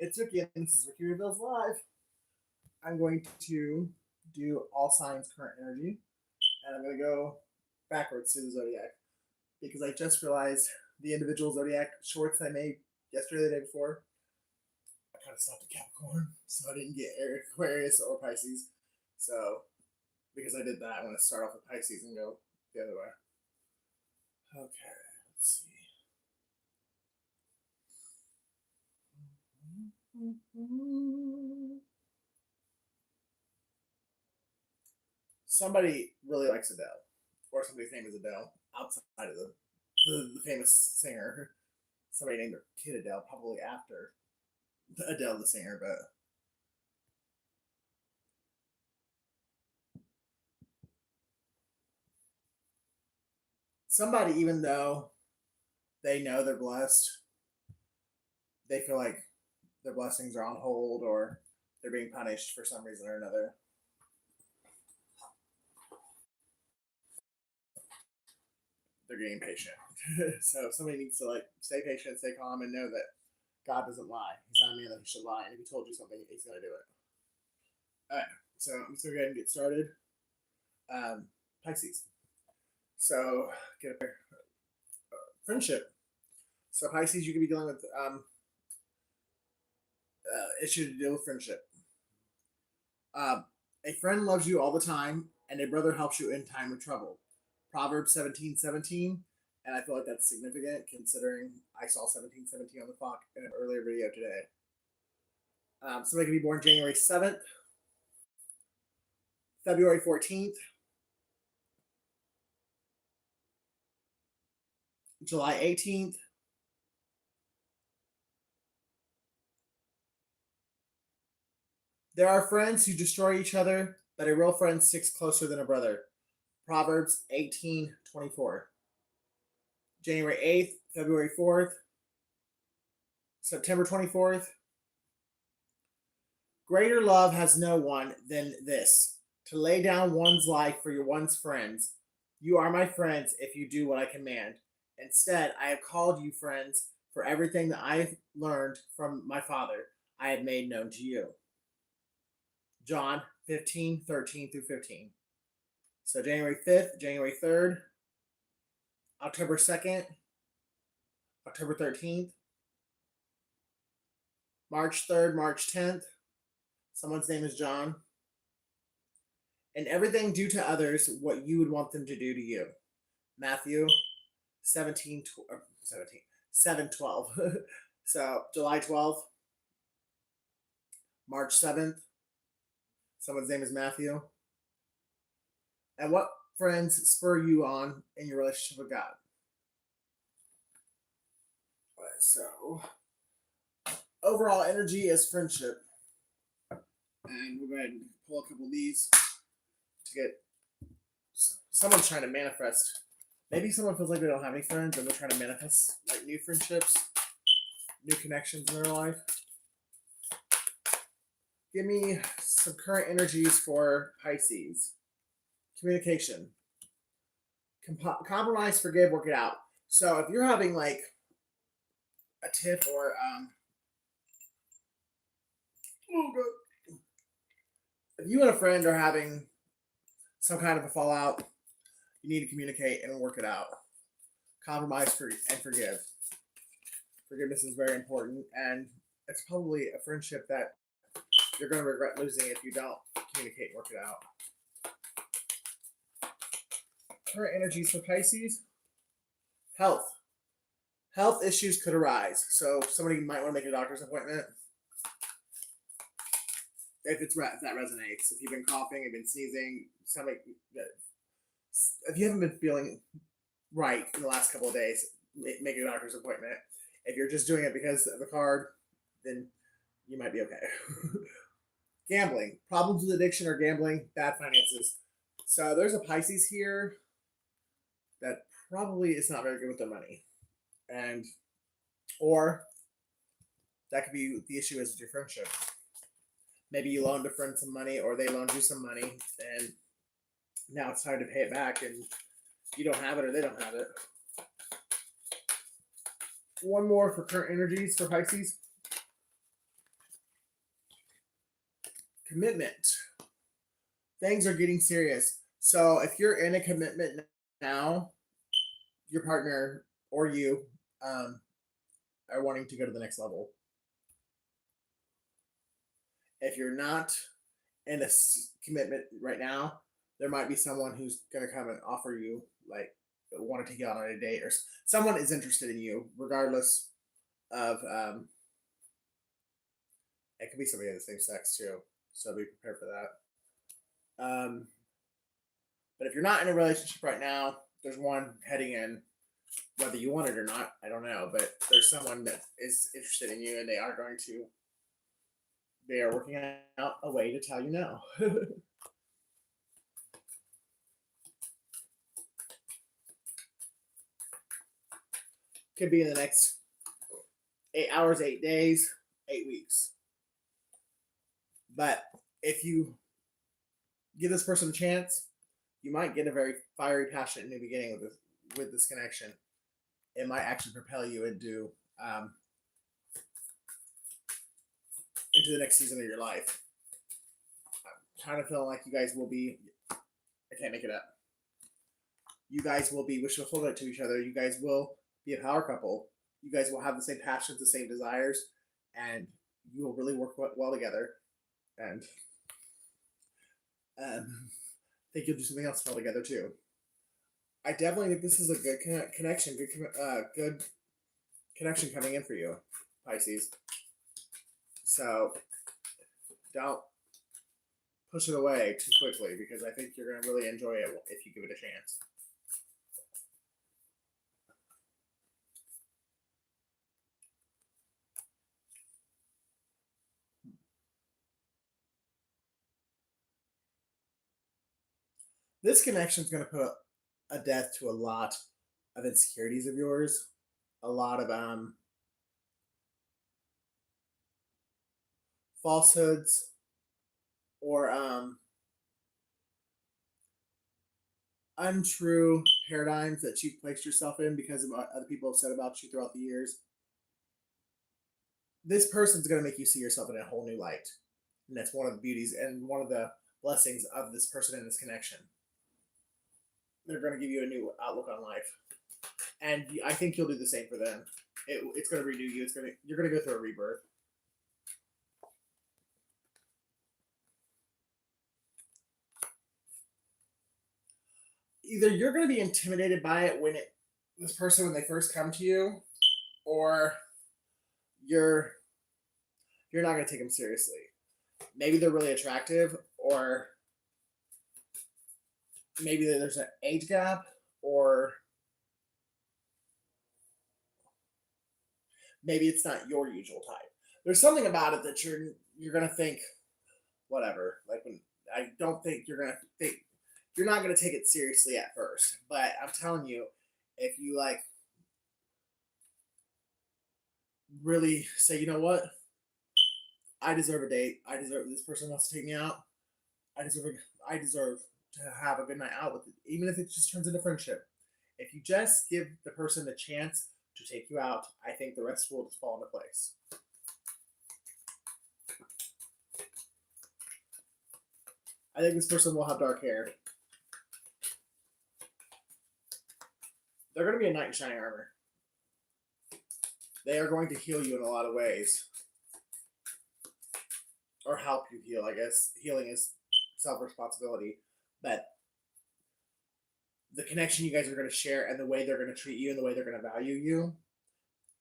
It's Ricky, and this is Ricky Reveals Live. I'm going to do all signs current energy, and I'm going to go backwards to the zodiac because I just realized the individual zodiac shorts I made yesterday, the day before, I kind of stopped at Capricorn, so I didn't get Aquarius or Pisces. So because I did that, I'm going to start off with Pisces and go the other way. Okay, let's see. Somebody really likes Adele, or somebody's name is Adele, outside of the famous singer. Somebody named their kid Adele, probably after Adele the singer, but somebody, even though they know they're blessed, they feel like their blessings are on hold or they're being punished for some reason or another. They're getting patient. So somebody needs to like stay patient, stay calm, and know that God doesn't lie. He's not a man that he should lie, and if he told you something, he's gonna do it. All right, so I'm just gonna go ahead and get started. Pisces. So get a friendship. So Pisces, you could be dealing with issue to deal with friendship. A friend loves you all the time, and a brother helps you in time of trouble. Proverbs 17:17, and I feel like that's significant considering I saw 17:17 on the clock in an earlier video today. Somebody can be born January 7th, February 14th, July 18th, there are friends who destroy each other, but a real friend sticks closer than a brother. Proverbs 18:24. January 8th, February 4th, September 24th. Greater love has no one than this, to lay down one's life for your one's friends. You are my friends if you do what I command. Instead, I have called you friends, for everything that I have learned from my Father I have made known to you. John 15:13 through 15. So January 5th, January 3rd, October 2nd, October 13th, March 3rd, March 10th. Someone's name is John. And everything do to others what you would want them to do to you. Matthew 7:12. So July 12th, March 7th. Someone's name is Matthew. And what friends spur you on in your relationship with God? So overall energy is friendship. And we'll go ahead and pull a couple of these to get someone's trying to manifest. Maybe someone feels like they don't have any friends and they're trying to manifest like new friendships, new connections in their life. Give me some current energies for Pisces. Communication. Compromise, forgive, work it out. So if you're having like a tiff or if you and a friend are having some kind of a fallout, you need to communicate and work it out. Compromise and forgive. Forgiveness is very important, and it's probably a friendship that you're going to regret losing if you don't communicate and work it out. Current energies for Pisces. Health. Health issues could arise, so somebody might want to make a doctor's appointment. If that resonates, if you've been coughing, you've been sneezing, stomach, if you haven't been feeling right in the last couple of days, make a doctor's appointment. If you're just doing it because of the card, then you might be okay. Gambling, problems with addiction or gambling, bad finances. So there's a Pisces here that probably is not very good with their money, and or that could be the issue is with your friendship. Maybe you loaned a friend some money, or they loaned you some money, and now it's time to pay it back, and you don't have it, or they don't have it. One more for current energies for Pisces. commitment. Things are getting serious. So if you're in a commitment now, your partner or you are wanting to go to the next level. If you're not in a commitment right now, there might be someone who's going to come and offer you, like, want to take you out on a date, or someone is interested in you, regardless of, it could be somebody of the same sex too. So be prepared for that. But if you're not in a relationship right now, there's one heading in. Whether you want it or not, I don't know. But there's someone that is interested in you, and they are working out a way to tell you no. Could be in the next 8 hours, 8 days, 8 weeks. But if you give this person a chance, you might get a very fiery, passionate new beginning with this connection. It might actually propel you into the next season of your life. I'm kind of feeling like you guys will be, I can't make it up. You guys will be wishful fulfillment to each other. You guys will be a power couple. You guys will have the same passions, the same desires, and you will really work well together. And I think you'll do something else well together too. I definitely think this is a good connection, good connection coming in for you, Pisces. So don't push it away too quickly, because I think you're going to really enjoy it if you give it a chance. This connection is going to put a death to a lot of insecurities of yours, a lot of falsehoods, or untrue paradigms that you've placed yourself in because of what other people have said about you throughout the years. This person's going to make you see yourself in a whole new light. And that's one of the beauties and one of the blessings of this person in this connection. They're going to give you a new outlook on life. And I think you'll do the same for them. It's going to renew you. You're going to go through a rebirth. Either you're going to be intimidated by it when they first come to you, or you're not going to take them seriously. Maybe they're really attractive, or maybe there's an age gap, or maybe it's not your usual type. There's something about it that you're going to think, whatever. Like, when I don't think you're going to think, you're not going to take it seriously at first. But I'm telling you, if you really say, you know what, I deserve a date. This person wants to take me out. I deserve to have a good night out with it, even if it just turns into friendship. If you just give the person a chance to take you out, I think the rest will just fall into place. I think this person will have dark hair. They're going to be a knight in shining armor. They are going to heal you in a lot of ways. Or help you heal, I guess. Healing is self-responsibility. But the connection you guys are going to share, and the way they're going to treat you, and the way they're going to value you,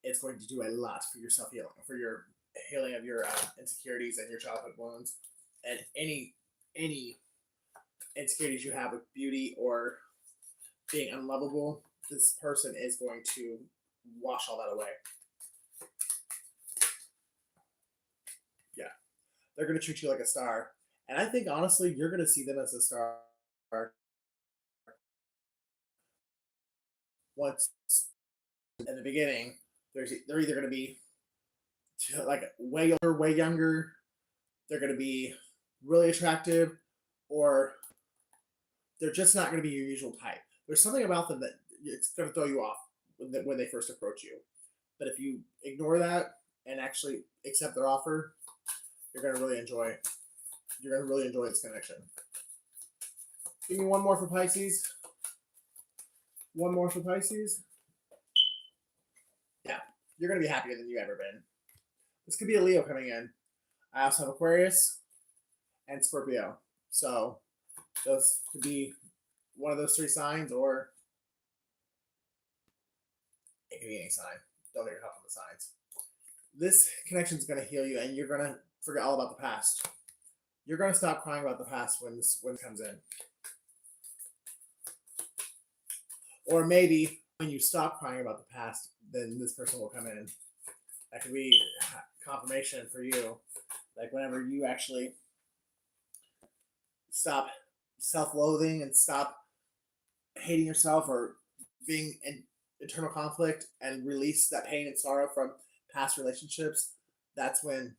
it's going to do a lot for your self-healing, for your healing of your insecurities and your childhood wounds, and any insecurities you have with beauty or being unlovable. This person is going to wash all that away. Yeah. They're going to treat you like a star. And I think, honestly, you're going to see them as a star once. In the beginning, they're either going to be like way older, way younger. They're going to be really attractive, or they're just not going to be your usual type. There's something about them that it's going to throw you off when they first approach you. But if you ignore that and actually accept their offer, you're going to really enjoy You're going to really enjoy this connection. Give me one more for Pisces. One more for Pisces. Yeah, you're going to be happier than you've ever been. This could be a Leo coming in. I also have Aquarius and Scorpio. So those could be one of those three signs, or it could be any sign. Don't get caught on the signs. This connection is going to heal you, and you're going to forget all about the past. You're going to stop crying about the past when it comes in. Or maybe when you stop crying about the past, then this person will come in. That could be confirmation for you. Like whenever you actually stop self-loathing and stop hating yourself or being in internal conflict and release that pain and sorrow from past relationships, that's when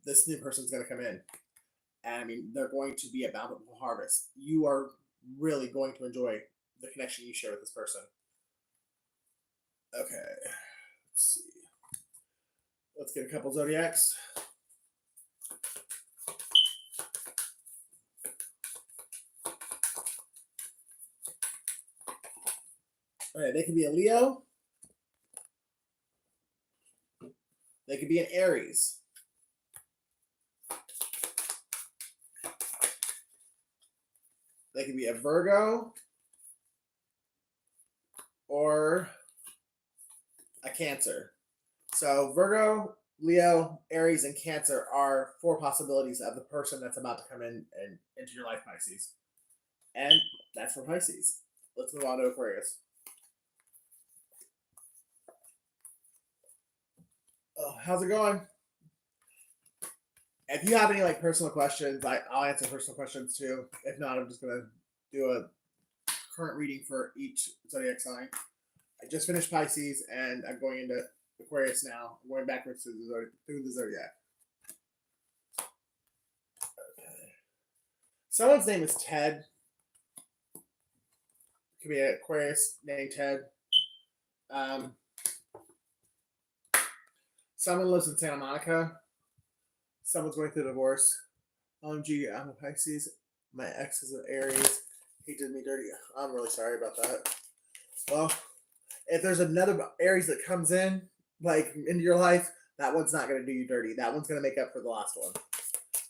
this new person's going to come in. And I mean, they're going to be a bountiful harvest. You are really going to enjoy the connection you share with this person. Okay, let's see. Let's get a couple zodiacs. All right, they could be a Leo. They could be an Aries. They could be a Virgo or a Cancer. So Virgo, Leo, Aries, and Cancer are 4 possibilities of the person that's about to come in and into your life, Pisces. And that's for Pisces. Let's move on to Aquarius. Oh, how's it going? If you have any like personal questions, I'll answer personal questions too. If not, I'm just gonna do a current reading for each zodiac sign. I just finished Pisces, and I'm going into Aquarius now. I'm going backwards through the zodiac. Okay. Someone's name is Ted. It could be an Aquarius named Ted. Someone lives in Santa Monica. Someone's going through a divorce. OMG, I'm a Pisces. My ex is an Aries. He did me dirty. I'm really sorry about that. Well, if there's another Aries that comes in, like into your life, that one's not going to do you dirty. That one's going to make up for the last one.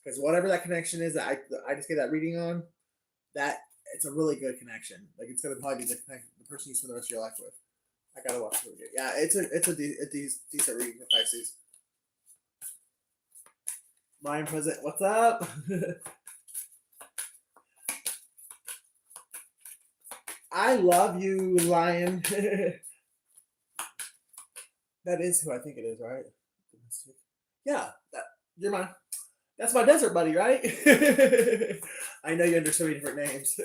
Because whatever that connection is that I just get that reading on, that it's a really good connection. Like it's going to probably be the person you spend the rest of your life with. I gotta watch it again. Yeah, it's a decent reading for Pisces. Mind present. What's up? I love you, Lion. That is who I think it is, right? Yeah, you're mine. That's my desert buddy, right? I know you under so many different names.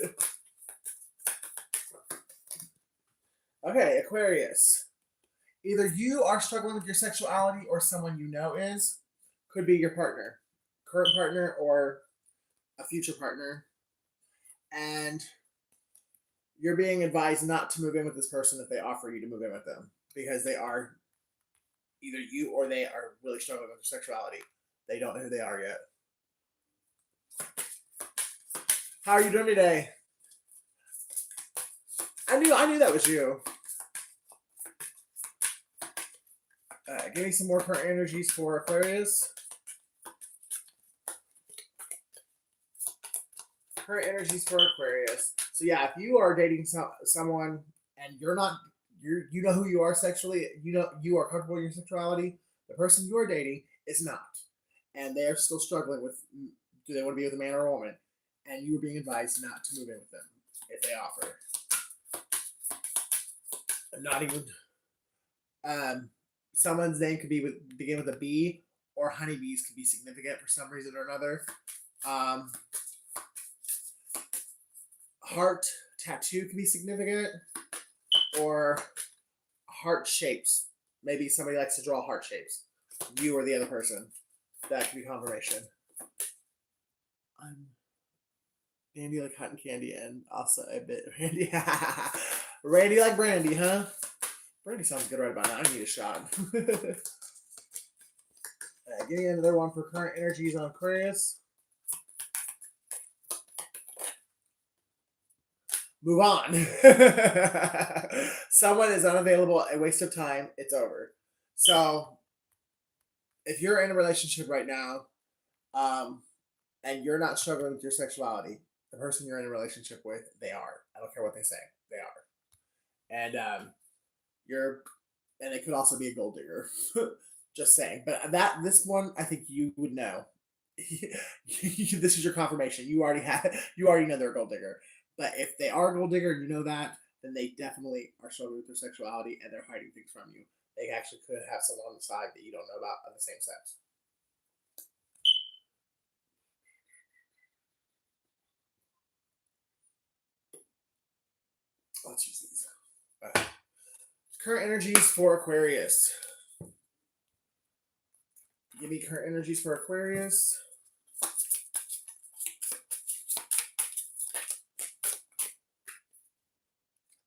Okay, Aquarius. Either you are struggling with your sexuality or someone you know is. Could be your partner, current partner, or a future partner. And you're being advised not to move in with this person if they offer you to move in with them. Because they are either you or they are really struggling with their sexuality. They don't know who they are yet. How are you doing today? I knew that was you. Give me some more current energies for Aquarius. Current energies for Aquarius. So yeah, if you are dating someone and you know who you are sexually, you are comfortable in your sexuality, the person you are dating is not. And they are still struggling with, do they want to be with a man or a woman? And you are being advised not to move in with them if they offer. Not even, someone's name could begin with a B, or honeybees could be significant for some reason or another. Heart tattoo could be significant, or heart shapes. Maybe somebody likes to draw heart shapes. You or the other person. That could be confirmation. I'm Randy like cotton candy, and also a bit Randy. Randy like brandy, huh? Brandy sounds good right about now. I need a shot. Give me another one for current energies on Aquarius. move on. Someone is unavailable, a waste of time, it's over. So if you're in a relationship right now, um, and you're not struggling with your sexuality, the person you're in a relationship with, they are. I don't care what they say, they are. And you're, and it could also be a gold digger. Just saying. But this one, I think you would know. This is your confirmation. You already know they're a gold digger. But if they are a gold digger, you know that, then they definitely are struggling with their sexuality and they're hiding things from you. They actually could have someone on the side that you don't know about of the same sex. Let's use these. Current energies for Aquarius. Give me current energies for Aquarius.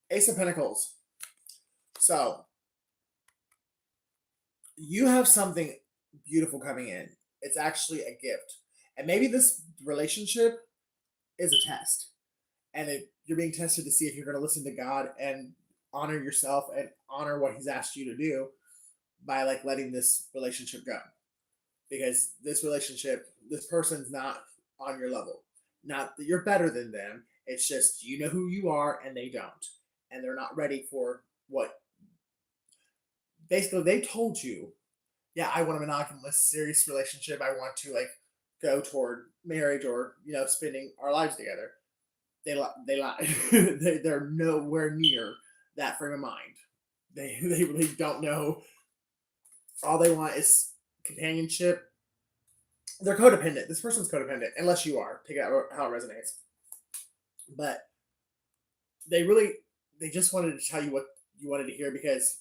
Ace of Pentacles. So, you have something beautiful coming in. It's actually a gift. And maybe this relationship is a test. And you're being tested to see if you're going to listen to God and honor yourself and honor what He's asked you to do by like letting this relationship go. Because this relationship, this person's not on your level. Not that you're better than them. It's just you know who you are and they don't. And they're not ready for what basically they told you, yeah, I want a monogamous, serious relationship. I want to like go toward marriage or spending our lives together. They lie. They're nowhere near that frame of mind. They really don't know. All they want is companionship. They're codependent. This person's codependent, unless you are. Take it out how it resonates. But they really, they just wanted to tell you what you wanted to hear because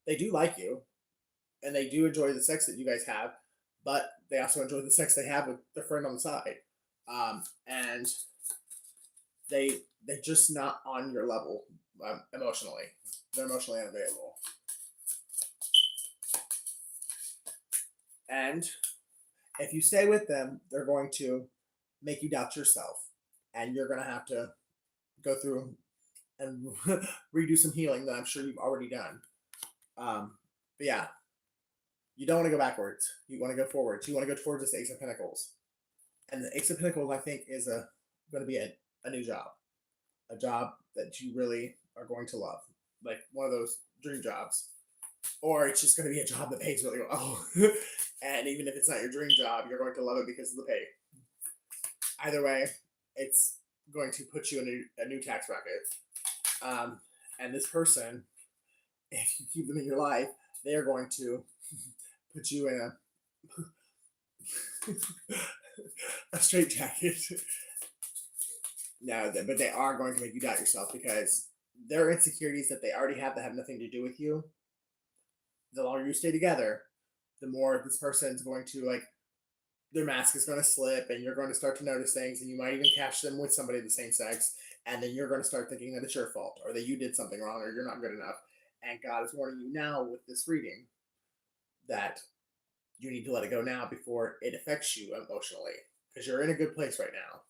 they do like you and they do enjoy the sex that you guys have, but they also enjoy the sex they have with their friend on the side. And they're just not on your level emotionally. They're emotionally unavailable. And if you stay with them, they're going to make you doubt yourself, and you're going to have to go through and redo some healing that I'm sure you've already done. But yeah, you don't want to go backwards. You want to go forwards. You want to go towards this Ace of Pentacles. And the Ace of Pentacles, I think, is going to be a new job, a job that you really are going to love, like one of those dream jobs, or it's just going to be a job that pays really well. And even if it's not your dream job, you're going to love it because of the pay. Either way, it's going to put you in a new tax bracket. And this person, if you keep them in your life, they are going to put you in a straight jacket. No, but they are going to make you doubt yourself because there are insecurities that they already have that have nothing to do with you. The longer you stay together, the more this person's going to like their mask is going to slip and you're going to start to notice things and you might even catch them with somebody of the same sex and then you're going to start thinking that it's your fault or that you did something wrong or you're not good enough. And God is warning you now with this reading that you need to let it go now before it affects you emotionally because you're in a good place right now.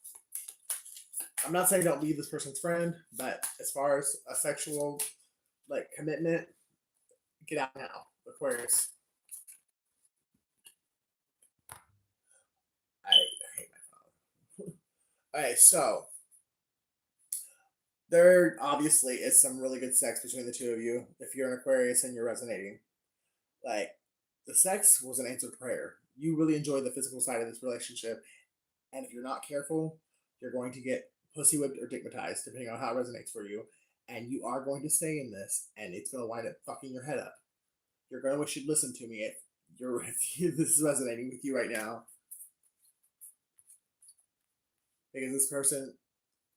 I'm not saying don't be this person's friend, but as far as a sexual like commitment, get out now, Aquarius. I hate my phone. Okay, so there obviously is some really good sex between the two of you if you're an Aquarius and you're resonating. Like, the sex was an answered prayer. You really enjoy the physical side of this relationship, and if you're not careful, you're going to get pussy whipped or dickmatized, depending on how it resonates for you. And you are going to stay in this, and it's going to wind up fucking your head up. You're going to wish you'd listen to me if you're if this is resonating with you right now. Because this person,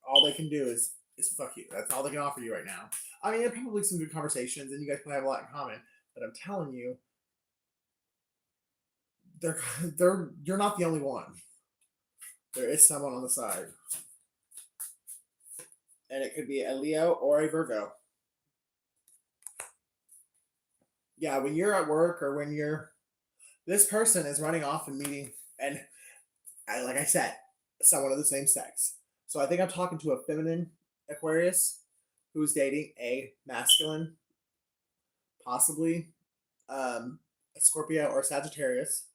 all they can do is fuck you. That's all they can offer you right now. I mean, there are probably some good conversations, and you guys probably have a lot in common. But I'm telling you, you're not the only one. There is someone on the side, and it could be a Leo or a Virgo. Yeah, when you're at work or when this person is running off and meeting, and like I said, someone of the same sex. So I think I'm talking to a feminine Aquarius, who's dating a masculine, possibly a Scorpio or Sagittarius,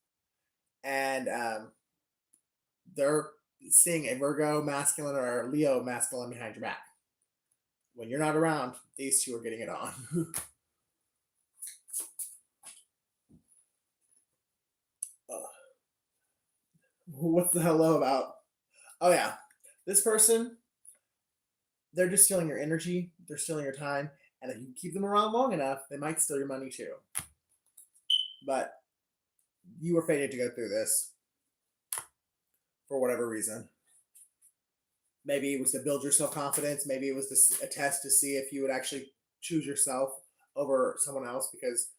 and they're seeing a Virgo masculine or a Leo masculine behind your back. When you're not around, these two are getting it on. What's the hello about? Oh yeah, this person, they're just stealing your energy. They're stealing your time, and if you keep them around long enough, they might steal your money too. But you were fated to go through this for whatever reason. Maybe it was to build your self confidence. Maybe it was a test to see if you would actually choose yourself over someone else. Because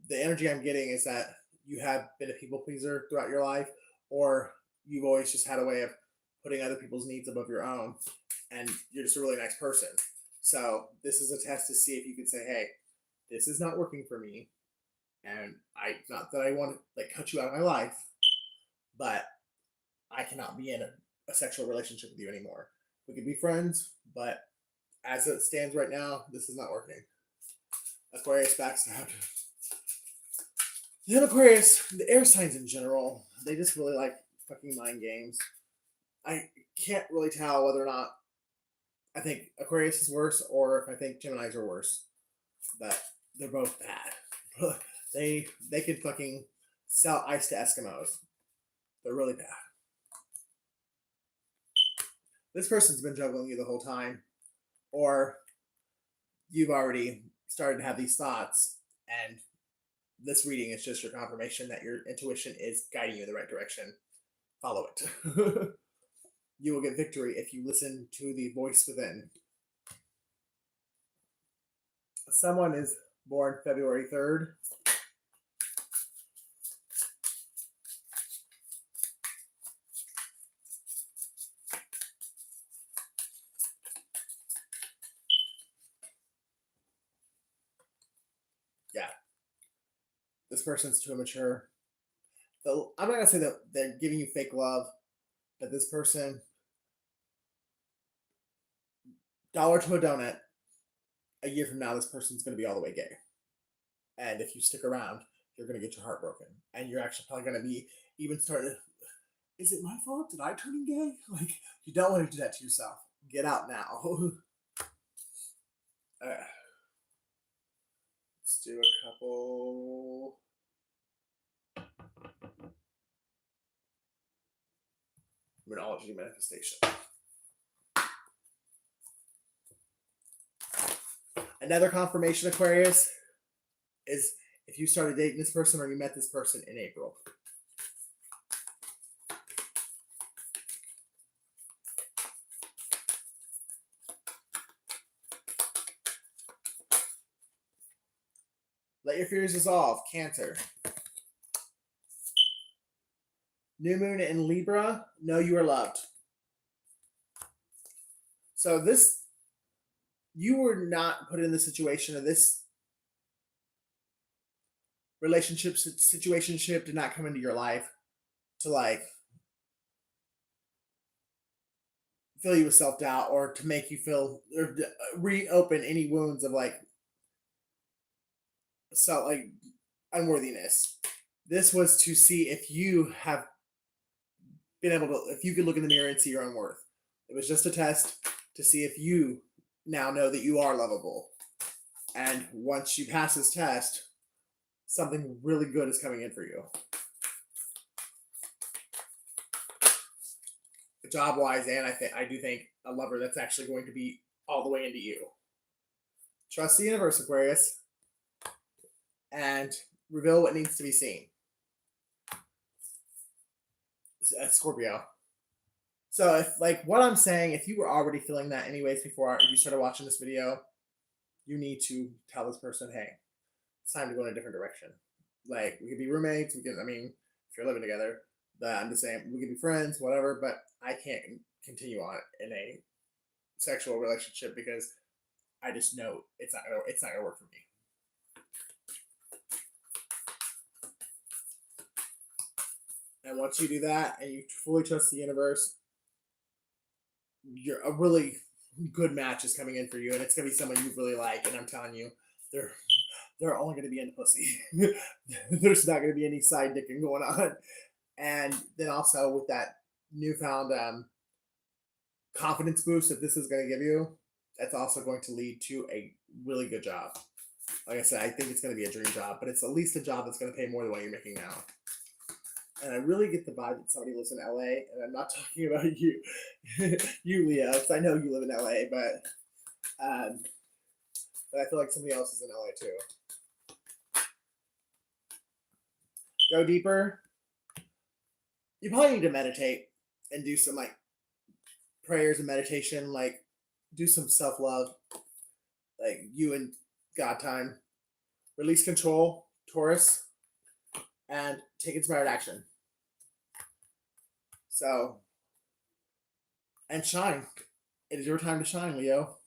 the energy I'm getting is that you have been a people pleaser throughout your life, or you've always just had a way of putting other people's needs above your own, and you're just a really nice person. So this is a test to see if you can say, "Hey, this is not working for me, and I not that I want to like cut you out of my life, but I cannot be in a sexual relationship with you anymore. We could be friends, but as it stands right now, this is not working." Aquarius backstabbed. Yeah, Aquarius, the air signs in general, they just really like fucking mind games. I can't really tell whether or not I think Aquarius is worse or if I think Geminis are worse. But they're both bad. they could fucking sell ice to Eskimos. They're really bad. This person's been juggling you the whole time, or you've already started to have these thoughts, and this reading is just your confirmation that your intuition is guiding you in the right direction. Follow it. You will get victory if you listen to the voice within. Someone is born February 3rd. Yeah. This person's too immature. I'm not going to say that they're giving you fake love, but this person, dollar to a donut, a year from now, this person's going to be all the way gay. And if you stick around, you're going to get your heart broken. And you're actually probably going to be even starting to, is it my fault? Did I turn gay? Like, you don't want to do that to yourself. Get out now. Let's do a couple. Numerology manifestation. Another confirmation, Aquarius, is if you started dating this person or you met this person in April. Let your fears dissolve. Cancer. New moon in Libra. Know you are loved. So this, you were not put in the situation of this relationship situationship did not come into your life to like fill you with self-doubt or to make you feel or reopen any wounds of like like unworthiness. This was to see if you have been able to, if you could look in the mirror and see your own worth. It was just a test to see if you now know that you are lovable. And once you pass this test, something really good is coming in for you. Job wise, and I do think a lover that's actually going to be all the way into you. Trust the universe, Aquarius, and reveal what needs to be seen. Scorpio. So if like what I'm saying, if you were already feeling that anyways before you started watching this video, you need to tell this person, hey, it's time to go in a different direction. Like we could be roommates, we can, I mean, if you're living together, but I'm just saying we could be friends, whatever, but I can't continue on in a sexual relationship because I just know it's not gonna work for me. And once you do that and you fully trust the universe, you're a really good match is coming in for you, and it's gonna be someone you really like. And I'm telling you, they're they're only gonna be in the pussy. There's not gonna be any side dicking going on. And then also with that newfound confidence boost that this is going to give you, that's also going to lead to a really good job. Like I said, I think it's going to be a dream job, but it's at least a job that's going to pay more than what you're making now. And I really get the vibe that somebody lives in LA, and I'm not talking about you, you Leo, because I know you live in LA, but I feel like somebody else is in LA too. Go deeper. You probably need to meditate and do some like prayers and meditation, like do some self love, like you and God time. Release control, Taurus, and take inspired action. So, and shine. It is your time to shine, Leo.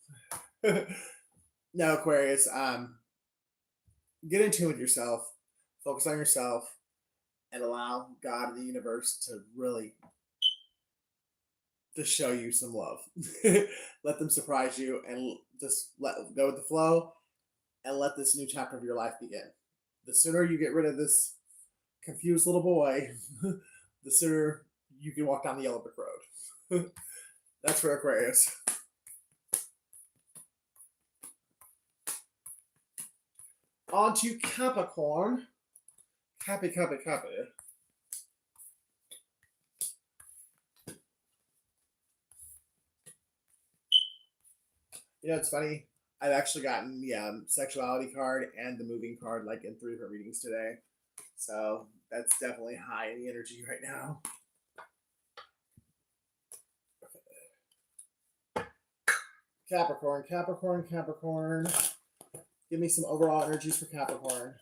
No, Aquarius. Get in tune with yourself. Focus on yourself, and allow God and the universe to really to show you some love. Let them surprise you, and just let go with the flow, and let this new chapter of your life begin. The sooner you get rid of this confused little boy, the sooner you can walk down the yellow brick road. That's for Aquarius. On to Capricorn. Cappy. You know, it's funny. I've actually gotten the sexuality card and the moving card like in 3 different readings today. So that's definitely high in the energy right now. Capricorn. Give me some overall energies for Capricorn.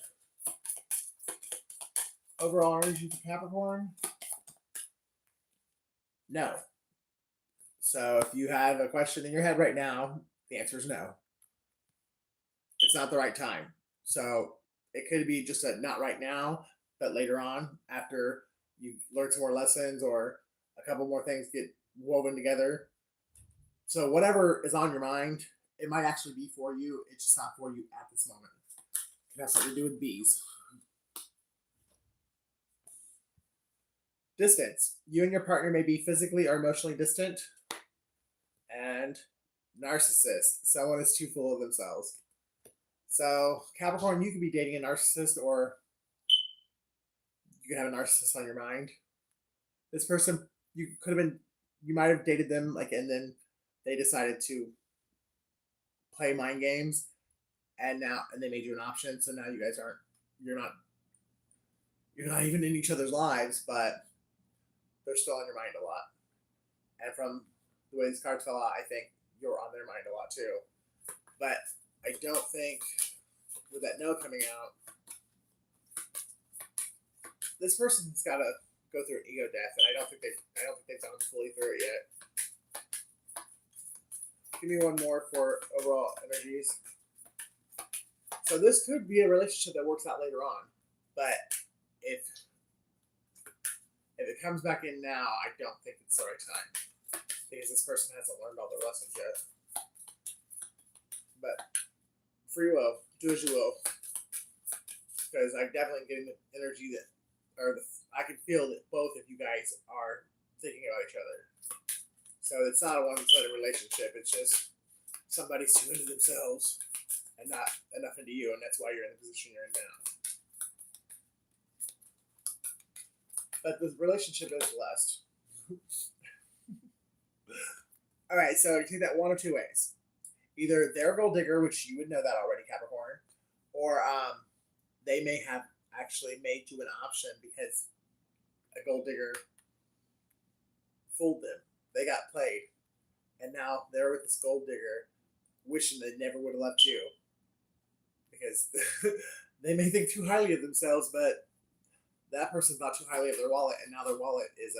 Overall energy for Capricorn? No. So if you have a question in your head right now, the answer is no. It's not the right time. So it could be just a not right now, but later on, after you learn some more lessons or a couple more things get woven together. So whatever is on your mind, it might actually be for you. It's just not for you at this moment. It has something to do with bees. Distance. You and your partner may be physically or emotionally distant. And narcissist. Someone is too full of themselves. So Capricorn, you could be dating a narcissist, or you could have a narcissist on your mind. This person, you might have dated them, like, and then they decided to play mind games, and they made you an option. So now you guys you're not even in each other's lives, but they're still on your mind a lot. And from the way these cards fell out, I think you're on their mind a lot too. But I don't think, with that no coming out, this person's got to go through an ego death, and I don't think they've gone fully through it yet. Give me one more for overall energies. So this could be a relationship that works out later on, but if it comes back in now, I don't think it's the right time, because this person hasn't learned all their lessons yet. But free will, do as you will, because I'm definitely getting the energy that, I can feel that both of you guys are thinking about each other. So it's not a one-sided relationship. It's just somebody's too into themselves and not enough into you, and that's why you're in the position you're in now. But the relationship is blessed. All right, so you can do that one of two ways. Either they're a gold digger, which you would know that already, Capricorn, or they may have actually made you an option because a gold digger fooled them. They got played, and now they're with this gold digger, wishing they never would have left you, because they may think too highly of themselves, but that person's not too highly of their wallet, and now their wallet is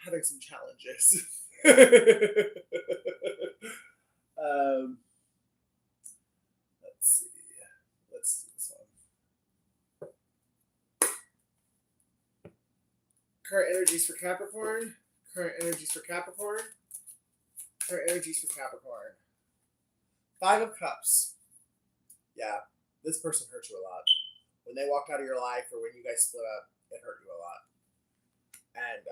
having some challenges. Let's see. Let's do this one. Current energies for Capricorn. Her energies for Capricorn. 5 of Cups. Yeah, this person hurt you a lot. When they walked out of your life or when you guys split up, it hurt you a lot. And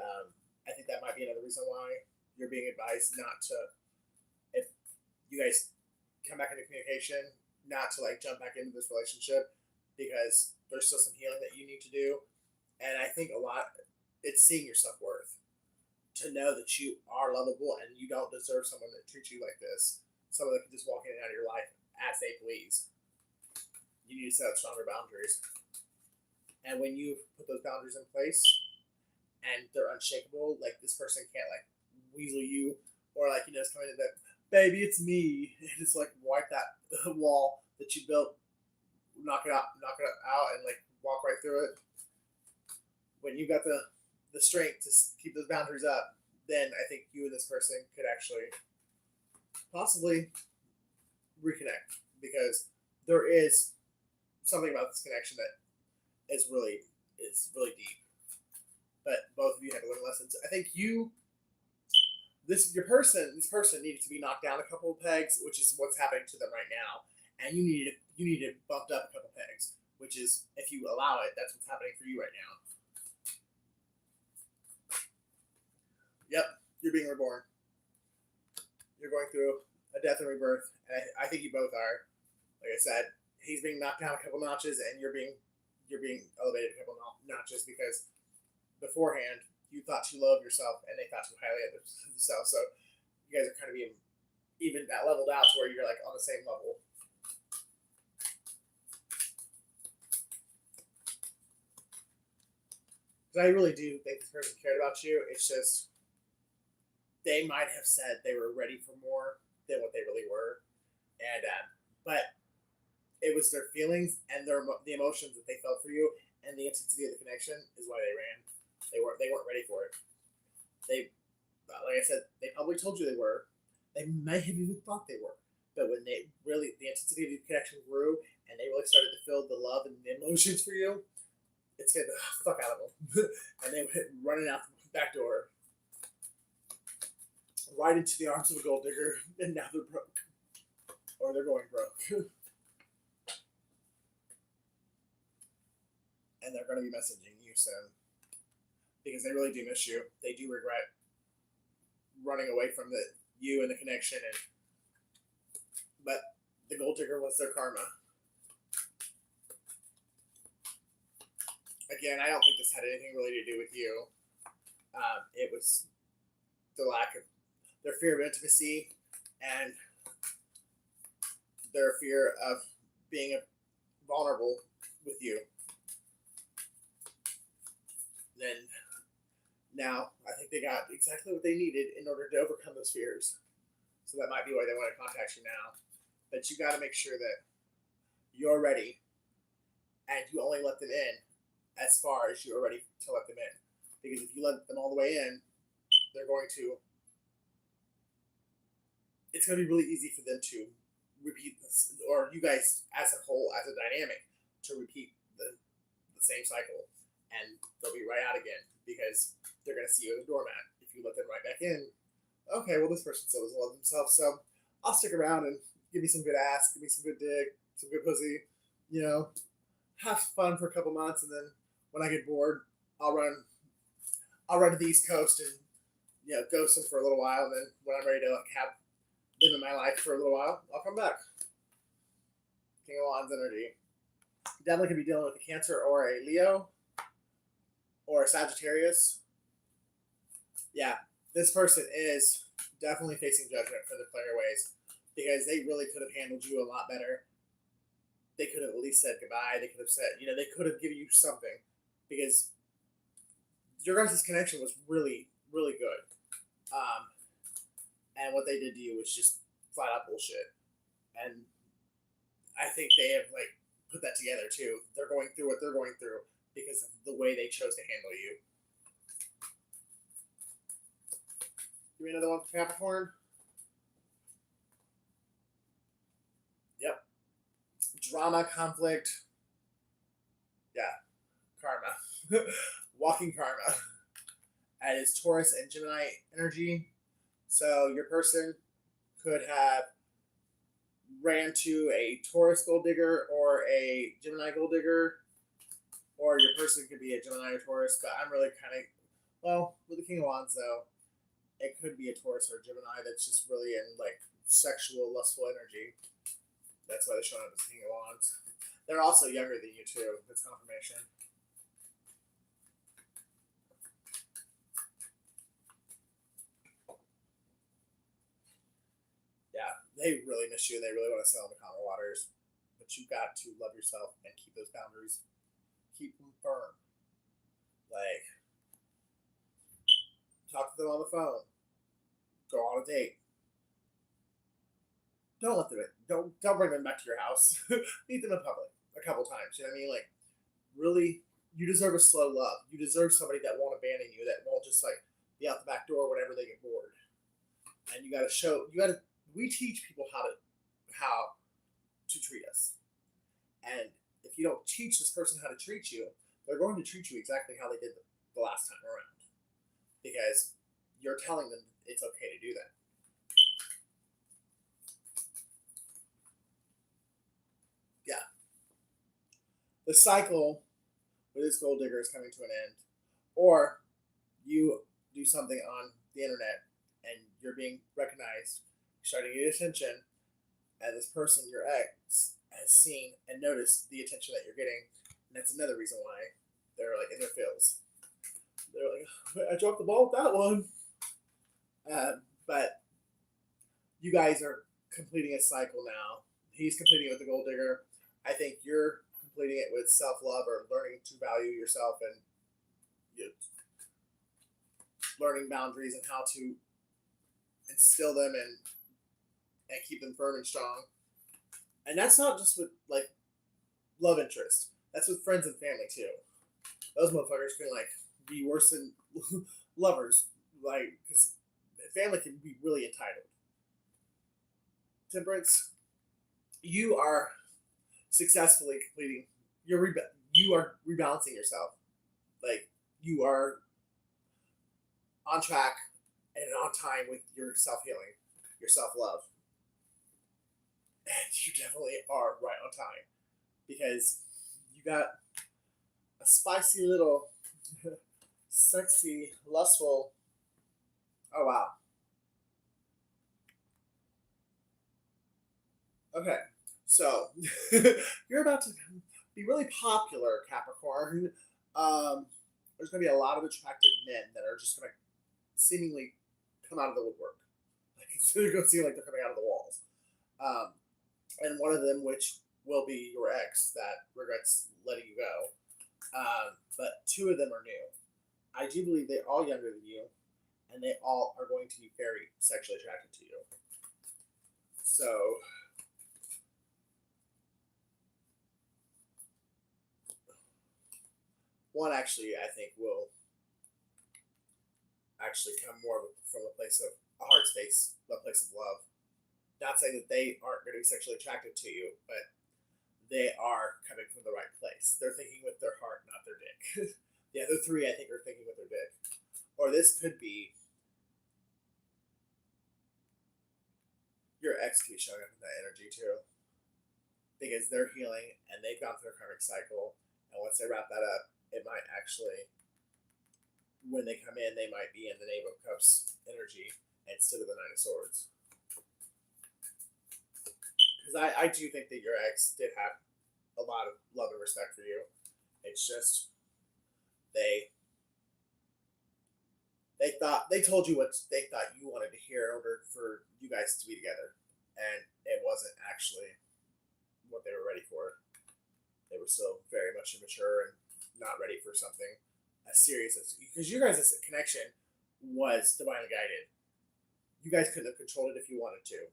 I think that might be another reason why you're being advised not to, if you guys come back into communication, not to like jump back into this relationship because there's still some healing that you need to do. And I think a lot, it's seeing your self worth to know that you are lovable and you don't deserve someone that treats you like this. Someone that can just walk in and out of your life as they please. You need to set up stronger boundaries. And when you put those boundaries in place and they're unshakable, like this person can't like weasel you or like, it's coming in that, baby, it's me. And just like wipe that wall that you built, knock it out, and like walk right through it. When you got the strength to keep those boundaries up, then I think you and this person could actually possibly reconnect because there is something about this connection that is really deep. But both of you had to learn lessons. I think this person needed to be knocked down a couple of pegs, which is what's happening to them right now, and you need to bump up a couple pegs, which is if you allow it, that's what's happening for you right now. Yep, you're being reborn. You're going through a death and rebirth, and I think you both are. Like I said, he's being knocked down a couple notches, and you're being elevated a couple notches because beforehand you thought too low of yourself, and they thought too highly of themselves. So you guys are kind of being even that leveled out to where you're like on the same level. Because I really do think this person cared about you. It's just they might have said they were ready for more than what they really were, and but it was their feelings and the emotions that they felt for you and the intensity of the connection is why they ran. They weren't ready for it. They, like I said, they probably told you they were. They may have even thought they were, but when the intensity of the connection grew and they really started to feel the love and the emotions for you, it scared the fuck out of them, and they went running out the back door. Right into the arms of a gold digger, and now they're broke. Or they're going broke. And they're going to be messaging you soon. Because they really do miss you. They do regret running away from you and the connection. But the gold digger was their karma. Again, I don't think this had anything really to do with you. It was the lack of their fear of intimacy and their fear of being vulnerable with you. Then now I think they got exactly what they needed in order to overcome those fears. So that might be why they want to contact you now. But you got to make sure that you're ready and you only let them in as far as you're ready to let them in. Because if you let them all the way in, it's going to be really easy for them to repeat this, or you guys as a whole, as a dynamic, to repeat the same cycle. And they'll be right out again because they're going to see you as a doormat. If you let them right back in, okay, well, this person still doesn't love themselves, so I'll stick around and give me some good ass, give me some good dick, some good pussy, have fun for a couple months, and then when I get bored, I'll run to the East Coast and ghost them for a little while, and then when I'm ready to have them in my life for a little while, I'll come back. King of Wands energy. Definitely could be dealing with a Cancer or a Leo or a Sagittarius. Yeah, this person is definitely facing judgment for their player ways because they really could have handled you a lot better. They could have at least said goodbye. They could have said, they could have given you something because your guys' connection was really, really good. And what they did to you was just flat out bullshit. And I think they have put that together too. They're going through what they're going through because of the way they chose to handle you. Give me another one for Capricorn. Yep. Drama, conflict. Yeah. Karma. Walking karma. That is Taurus and Gemini energy. So your person could have ran to a Taurus gold digger or a Gemini gold digger, or your person could be a Gemini or Taurus. But I'm really kind of, well, with the King of Wands though, it could be a Taurus or a Gemini that's just really in like sexual, lustful energy. That's why they're showing up as King of Wands. They're also younger than you too. That's confirmation. Yeah, they really miss you. They really want to sail in the calmer waters. But you got to love yourself and keep those boundaries. Keep them firm. Like, talk to them on the phone. Go on a date. Don't let them in. Don't bring them back to your house. Meet them in public a couple times. You know what I mean? Like, really, you deserve a slow love. You deserve somebody that won't abandon you, that won't just like be out the back door whenever they get bored. And you got to show. You got to. We teach people how to treat us. And if you don't teach this person how to treat you, they're going to treat you exactly how they did the last time around, because you're telling them it's okay to do that. Yeah, the cycle with this gold digger is coming to an end, or you do something on the internet and you're being recognized, you're starting to get attention, and this person, your ex, has seen and noticed the attention that you're getting, and that's another reason why they're like in their feels. They're like, I dropped the ball with that one. But you guys are completing a cycle now. He's completing it with the gold digger. I think you're completing it with self love, or learning to value yourself, and you know, learning boundaries and how to instill them and keep them firm and strong. And that's not just with like love interest. That's with friends and family too. Those motherfuckers can like be worse than lovers, like because family can be really entitled. Temperance, you are successfully completing you are rebalancing yourself. Like, you are on track and on time with your self healing, your self love. And you definitely are right on time, because you got a spicy little, sexy, lustful. Oh wow. Okay, so you're about to be really popular, Capricorn. There's going to be a lot of attractive men that are just going to seemingly come out of the woodwork. Like, it's going to seem like they're coming out of the walls. Um, and one of them, which will be your ex that regrets letting you go. But two of them are new. I do believe they're all younger than you, and they all are going to be very sexually attracted to you. So, one actually, I think, will actually come more from a place of a heart space, a place of love. Not saying that they aren't going to be sexually attracted to you, but they are coming from the right place. They're thinking with their heart, not their dick. The other three, I think, are thinking with their dick. Or this could be your ex could be showing up in that energy too, because they're healing and they've gone through a karmic cycle. And once they wrap that up, it might actually, when they come in, they might be in the Knave of Cups energy instead of the Nine of Swords. Because I do think that your ex did have a lot of love and respect for you. It's just they they told you what they thought you wanted to hear in order for you guys to be together, and it wasn't actually what they were ready for. They were still very much immature and not ready for something as serious as, because you guys' connection was divinely guided. You guys couldn't have controlled it if you wanted to.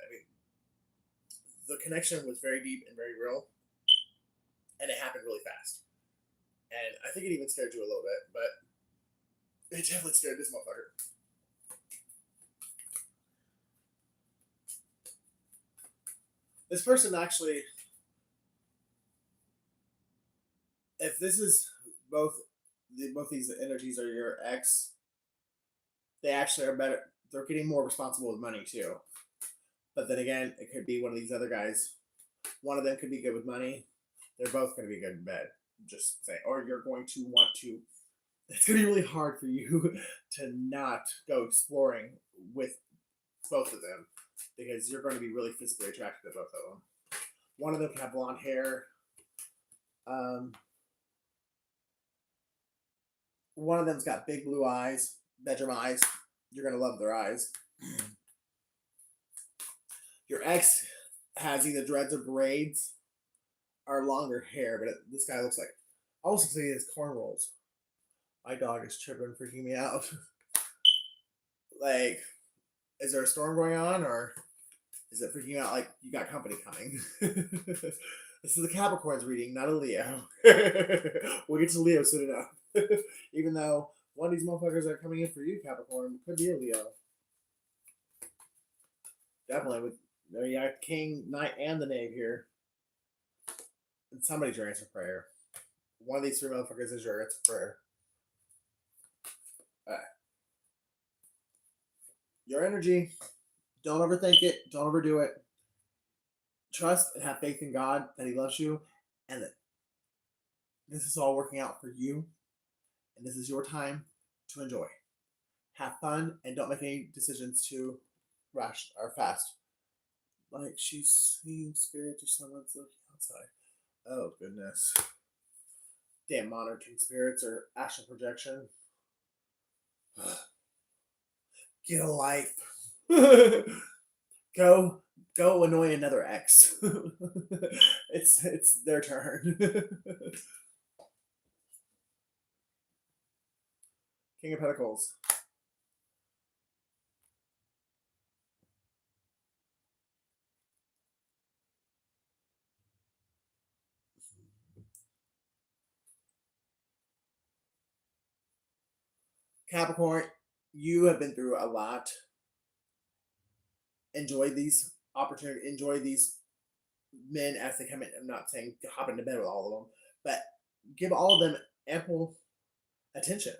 I mean, the connection was very deep and very real, and it happened really fast. And I think it even scared you a little bit, but it definitely scared this motherfucker. This person actually, if this is both these energies are your ex, they actually are better. They're getting more responsible with money too. But then again, it could be one of these other guys. One of them could be good with money. They're both going to be good in bed. Just say, or you're going to want to. It's going to be really hard for you to not go exploring with both of them because you're going to be really physically attracted to both of them. One of them can have blonde hair. One of them's got big blue eyes, bedroom eyes. You're going to love their eyes. Your ex has either dreads or braids or longer hair, but this guy looks like, I also see his cornrows. My dog is tripping, freaking me out. Like, is there a storm going on, or is it freaking out like you got company coming? This is a Capricorn's reading, not a Leo. We'll get to Leo soon enough. Even though one of these motherfuckers that are coming in for you, Capricorn, could be a Leo. Definitely with you got King, Knight, and the Knave here. And somebody's your answer prayer. One of these three motherfuckers is your answer prayer. Your energy, don't overthink it, don't overdo it. Trust and have faith in God that He loves you and that this is all working out for you. And this is your time to enjoy. Have fun and don't make any decisions too rash or fast. Like she's seeing spirits or someone's looking outside. Oh goodness. Damn monitoring spirits or astral projection. Get a life. Go annoy another ex. It's their turn. King of Pentacles. Capricorn, you have been through a lot. Enjoy these opportunities. Enjoy these men as they come in. I'm not saying hop into bed with all of them, but give all of them ample attention.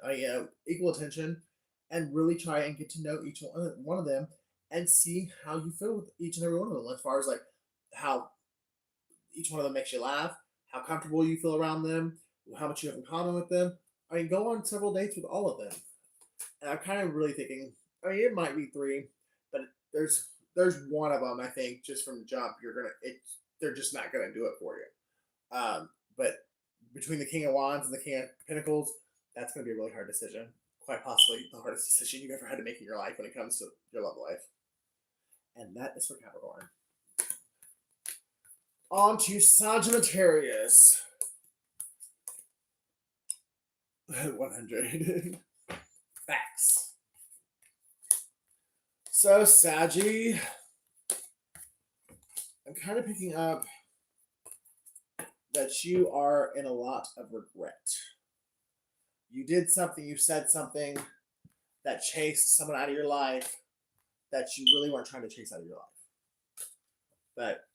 Equal attention, and really try and get to know each one of them and see how you feel with each and every one of them. As far as like how each one of them makes you laugh, how comfortable you feel around them, how much you have in common with them. I mean, go on several dates with all of them. And I'm kind of really thinking, I mean, it might be three, but there's one of them I think just from the jump they're just not gonna do it for you. But between the King of Wands and the King of Pentacles, that's gonna be a really hard decision. Quite possibly the hardest decision you've ever had to make in your life when it comes to your love life. And that is for Capricorn. On to Sagittarius. 100. Facts. So, Saggy, I'm kind of picking up that you are in a lot of regret. You did something, you said something that chased someone out of your life that you really weren't trying to chase out of your life. But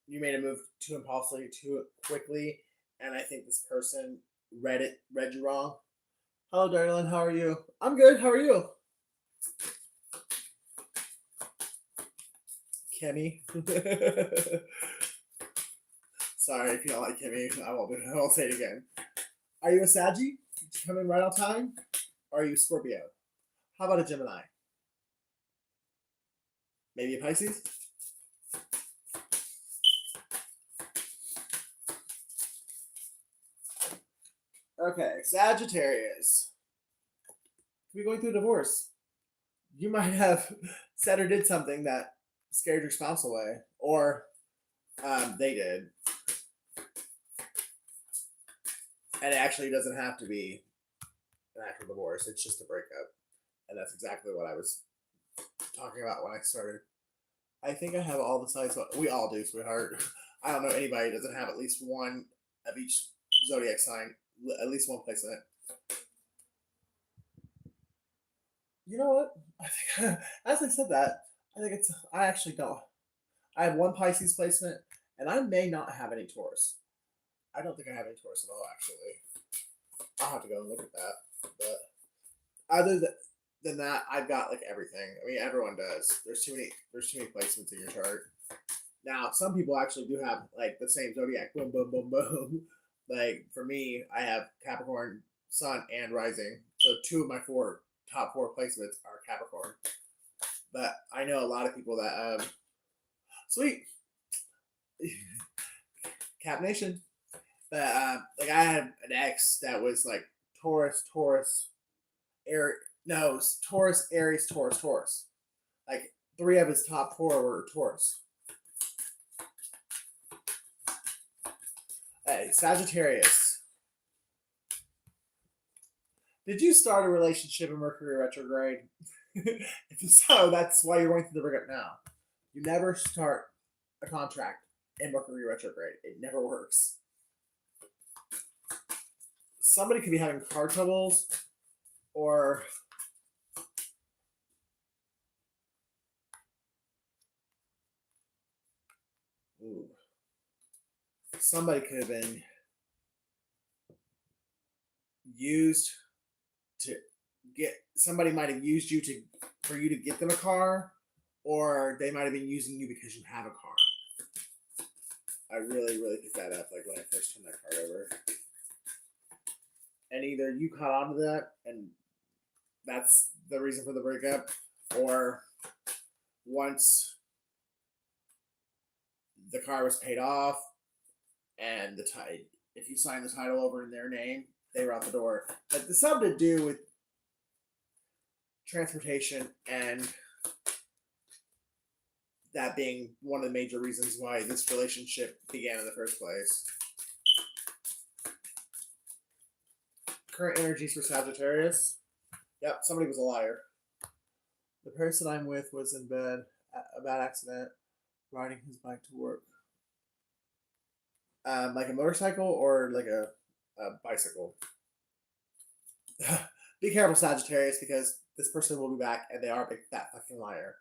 you made a move too impulsively, too quickly, and I think this person read you wrong. Hello, darling. How are you? I'm good. How are you? Kimmy. Sorry if you don't like Kimmy. I won't say it again. Are you a Saggy? Did you come in right on time? Or are you a Scorpio? How about a Gemini? Maybe a Pisces? Okay, Sagittarius. We're going through a divorce. You might have said or did something that scared your spouse away, or they did. And it actually doesn't have to be an actual divorce. It's just a breakup. And that's exactly what I was talking about when I started. I think I have all the signs. We all do, sweetheart. I don't know anybody who doesn't have at least one of each zodiac sign, at least one placement. You know what? I think, as I said that, I actually don't. I have one Pisces placement, and I may not have any Taurus. I don't think I have any Taurus at all, actually. I'll have to go and look at that. But other than than that, I've got like everything. I mean, everyone does. There's too many. There's too many placements in your chart. Now, some people actually do have like the same zodiac. Boom, boom, boom, boom. Like for me, I have Capricorn, Sun, and Rising. So two of my top four placements are Capricorn. But I know a lot of people that sweet Cap Nation. But like I had an ex that was like Taurus, Aries. No, Taurus, Aries, Taurus. Like three of his top four were Taurus. Hey, Sagittarius. Did you start a relationship in Mercury retrograde? If so, that's why you're going through the breakup now. You never start a contract in Mercury retrograde. It never works. Somebody could be having car troubles or ooh, somebody could have been used to get somebody might have used you to for you to get them a car, or they might have been using you because you have a car. I really, really picked that up like when I first turned that card over. And either you caught on to that and that's the reason for the breakup, or once the car was paid off and if you signed the title over in their name, they were out the door. But there's something to do with transportation and that being one of the major reasons why this relationship began in the first place. Current energies for Sagittarius. Yep, somebody was a liar. The person I'm with was in bed, a bad accident, riding his bike to work. Like a motorcycle or like a bicycle. Be careful, Sagittarius, because this person will be back and they are a big fat fucking liar.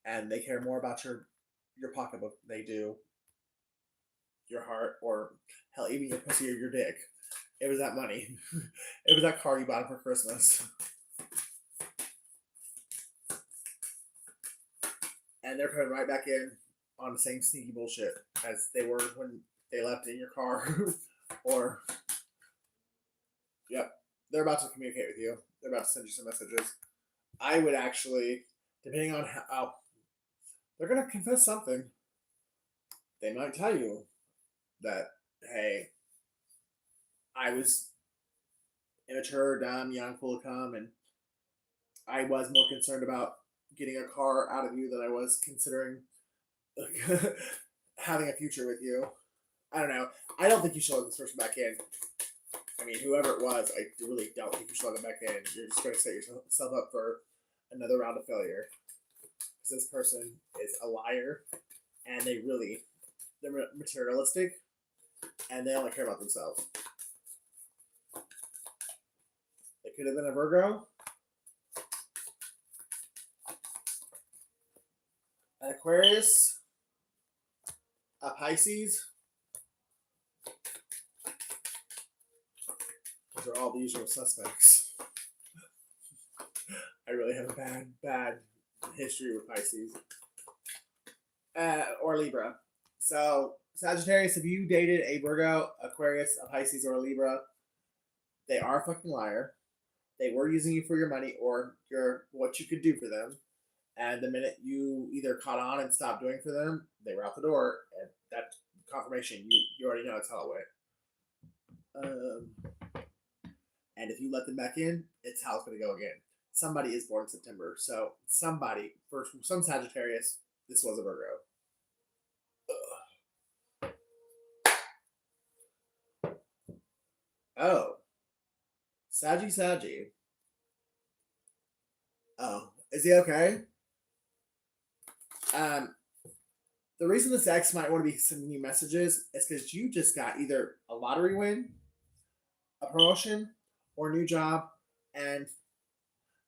And they care more about your pocketbook than they do your heart or hell, even your pussy or your dick. It was that money. It was that car you bought for Christmas. And they're coming right back in on the same sneaky bullshit as they were when they left in your car. Or, yep, they're about to communicate with you. They're about to send you some messages. I would actually, depending on how, they're going to confess something. They might tell you that, hey, I was immature, dumb, young, full of cum, and I was more concerned about getting a car out of you than I was considering having a future with you. I don't know. I don't think you should let this person back in. I mean, whoever it was, I really don't think you should let them back in. You're just going to set yourself up for another round of failure. Because this person is a liar, and they're materialistic, and they only care about themselves. It could have been a Virgo, an Aquarius, a Pisces. Those are all the usual suspects. I really have a bad history with Pisces. Or Libra. So, Sagittarius, if you dated a Virgo, Aquarius, a Pisces, or a Libra, they are a fucking liar. They were using you for your money or what you could do for them. And the minute you either caught on and stopped doing for them, they were out the door. And that confirmation, you already know it's how it went. And if you let them back in, it's how it's going to go again. Somebody is born in September. So for some Sagittarius, this was a Virgo. Ugh. Oh. Saggy. Oh. Is he okay? The reason this ex might want to be sending you messages is because you just got either a lottery win, a promotion, or a new job, and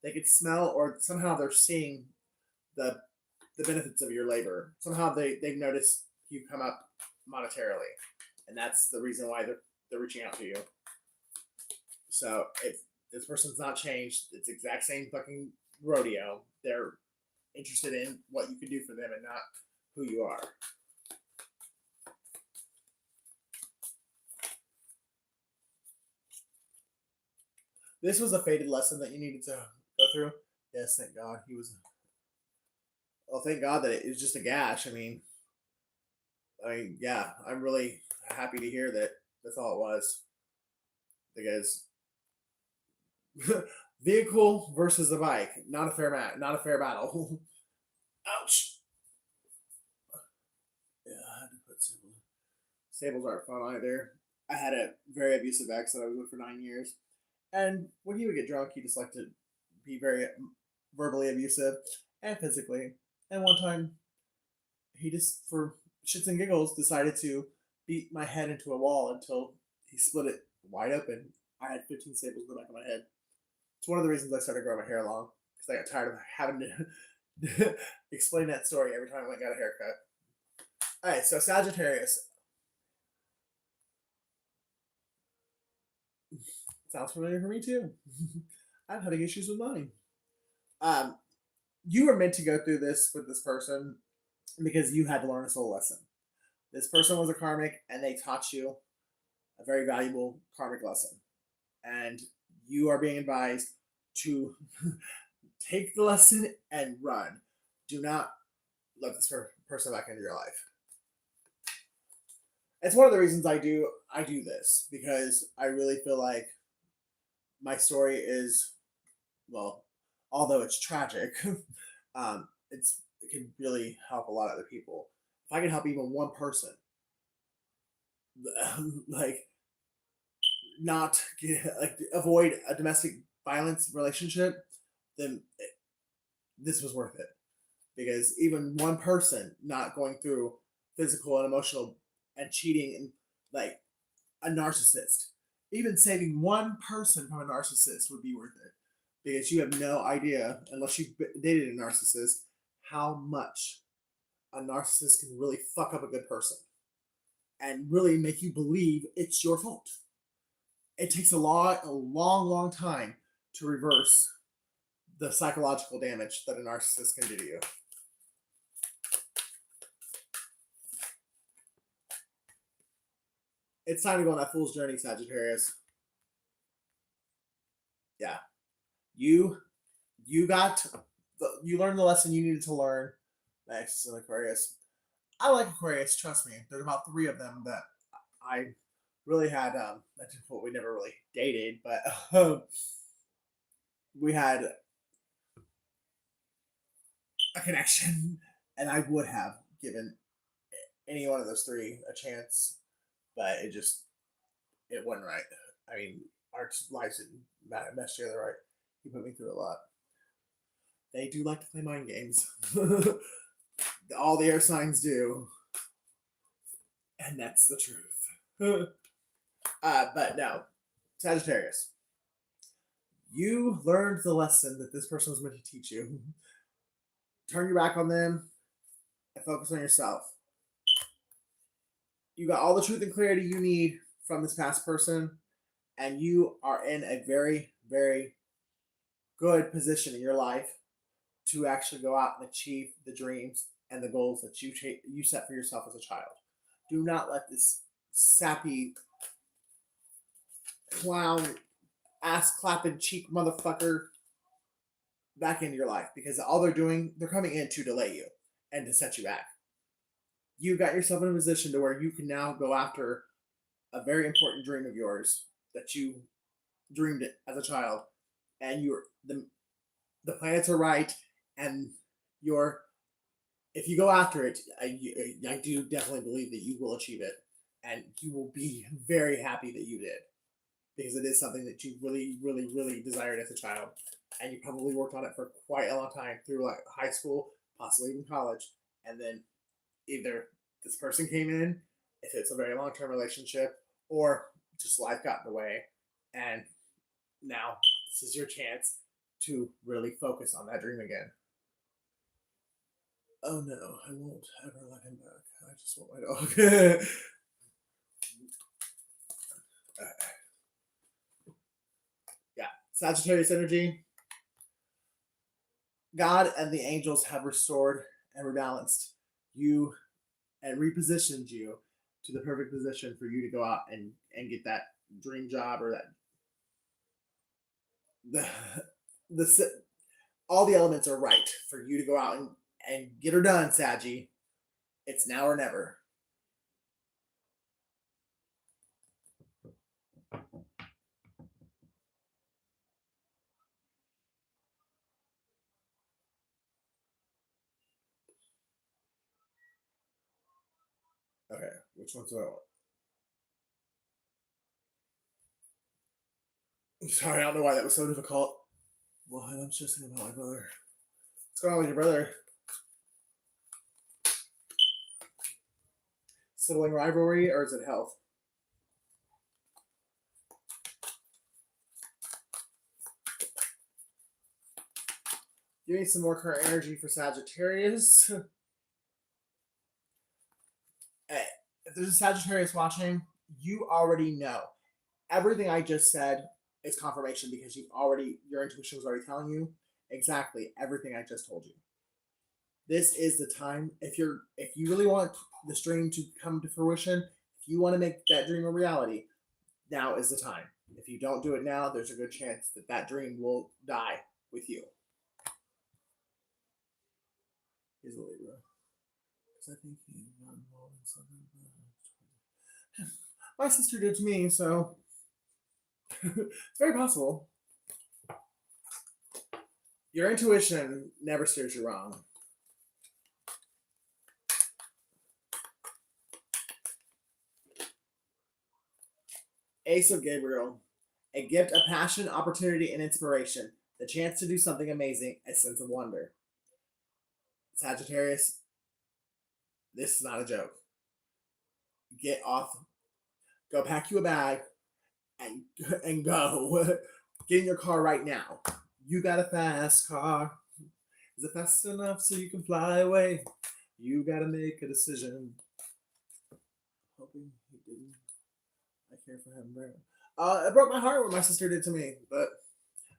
they could smell or somehow they're seeing the benefits of your labor. Somehow they've noticed you come up monetarily, and that's the reason why they're reaching out to you. So This person's not changed. It's the exact same fucking rodeo. They're interested in what you can do for them and not who you are. This was a fated lesson that you needed to go through. Yes, thank God. He was. Well, thank God that it was just a gash. Yeah, I'm really happy to hear that that's all it was. Because vehicle versus a bike, not a fair not a fair battle. Ouch. Yeah, I had to put stables. Stables aren't fun either. I had a very abusive ex that I was with for 9 years, and when he would get drunk, he just liked to be very verbally abusive and physically. And one time, he just, for shits and giggles, decided to beat my head into a wall until he split it wide open. I had 15 staples in the back of my head. It's one of the reasons I started growing my hair long, because I got tired of having to explain that story every time I went and got a haircut. All right, so Sagittarius. Sounds familiar for me too. I'm having issues with mine. Um, you were meant to go through this with this person because you had to learn a soul lesson. This person was a karmic, and they taught you a very valuable karmic lesson. And you are being advised to take the lesson and run. Do not let this person back into your life. It's one of the reasons I do this, because I really feel like my story is, well, although it's tragic, it can really help a lot of other people. If I can help even one person, like not avoid a domestic violence relationship, then this was worth it. Because even one person not going through physical and emotional and cheating and like a narcissist, even saving one person from a narcissist would be worth it. Because you have no idea, unless you've dated a narcissist, how much a narcissist can really fuck up a good person and really make you believe it's your fault. It takes a long time to reverse the psychological damage that a narcissist can do to you. It's time to go on that fool's journey, Sagittarius. Yeah, you learned the lesson you needed to learn. Next is Aquarius. I like Aquarius. Trust me. There's about 3 of them that I really had. Well, we never really dated, but we had a connection, and I would have given any one of those 3 a chance, but it wasn't right. I mean, our lives didn't mesh together right. He put me through a lot. They do like to play mind games. All the air signs do. And that's the truth. But no, Sagittarius. You learned the lesson that this person was meant to teach you. Turn your back on them and focus on yourself. You got all the truth and clarity you need from this past person, and you are in a very, very good position in your life to actually go out and achieve the dreams and the goals that you set for yourself as a child. Do not let this sappy clown ass clapping cheek motherfucker back into your life, because all they're coming in to delay you and to set you back. You got yourself in a position to where you can now go after a very important dream of yours that you dreamed it as a child, and the planets are right, and if you go after it, I do definitely believe that you will achieve it, and you will be very happy that you did, because it is something that you really, really, really desired as a child, and you probably worked on it for quite a long time through like high school, possibly even college, and then either this person came in, if it's a very long-term relationship, or just life got in the way, and now this is your chance to really focus on that dream again. Oh no, I won't ever let him back. I just want my dog. Yeah, Sagittarius energy. God and the angels have restored and rebalanced you and repositioned you to the perfect position for you to go out and get that dream job or that the all the elements are right for you to go out and get her done, Saggy. It's now or never. Okay, which one's do I want? I'm sorry, I don't know why that was so difficult. Well, I'm just thinking about my brother. What's going on with your brother? Sibling rivalry, or is it health? You need some more current energy for Sagittarius. Hey, if there's a Sagittarius watching, you already know. Everything I just said is confirmation because your intuition was already telling you exactly everything I just told you. This is the time. If you really want this dream to come to fruition, if you want to make that dream a reality, now is the time. If you don't do it now, there's a good chance that that dream will die with you. Here's a Libra. Because I think he's not involved in something. My sister did to me, so it's very possible. Your intuition never steers you wrong. Ace of Gabriel. A gift of passion, opportunity, and inspiration. The chance to do something amazing, a sense of wonder. Sagittarius, this is not a joke. Get off. Go pack you a bag and go. Get in your car right now. You got a fast car. Is it fast enough so you can fly away? You gotta make a decision. Hoping he didn't. I care for him. It broke my heart what my sister did to me, but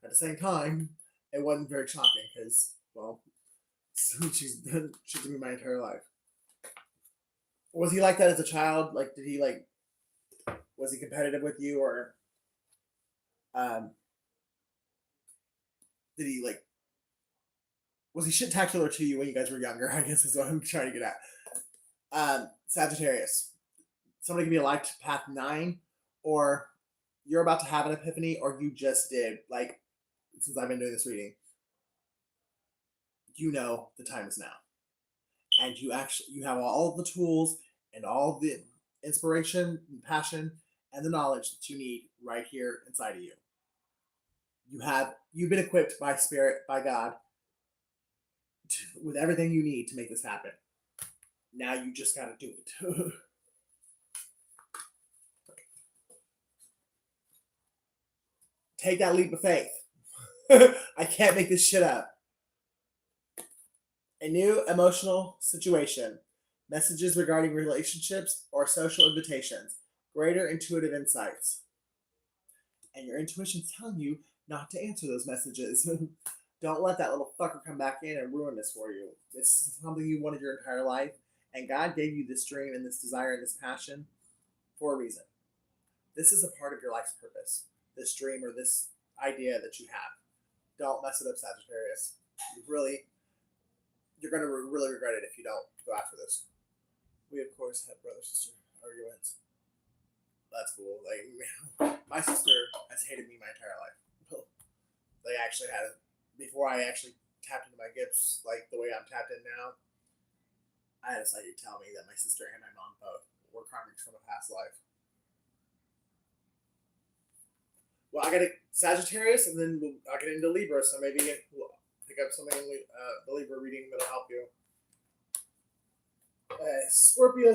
at the same time, it wasn't very shocking because, well, she's did me my entire life. Was he like that as a child? Like, was he competitive with you, or did he was he shit-tacular to you when you guys were younger? I guess is what I'm trying to get at. Sagittarius, somebody can be a life path 9, or you're about to have an epiphany, or you just did. Like, since I've been doing this reading, you know the time is now, and you have all the tools and all the inspiration, and passion, and the knowledge that you need right here inside of you. You've been equipped by Spirit, by God, with everything you need to make this happen. Now you just got to do it. Take that leap of faith. I can't make this shit up. A new emotional situation, messages regarding relationships or social invitations, greater intuitive insights. And your intuition's telling you not to answer those messages. Don't let that little fucker come back in and ruin this for you. It's something you wanted your entire life, and God gave you this dream and this desire and this passion for a reason. This is a part of your life's purpose, this dream or this idea that you have. Don't mess it up, Sagittarius. You're going to really regret it if you don't go after this. We, of course, had brother-sister arguments. That's cool. Like, my sister has hated me my entire life. They actually had it before I actually tapped into my gifts like the way I'm tapped in now. I had a psychic tell me that my sister and my mom both were karmics from a past life. Well, I got a Sagittarius, and then I'll get into Libra, so maybe we'll pick up something in the Libra reading that'll help you. Scorpio.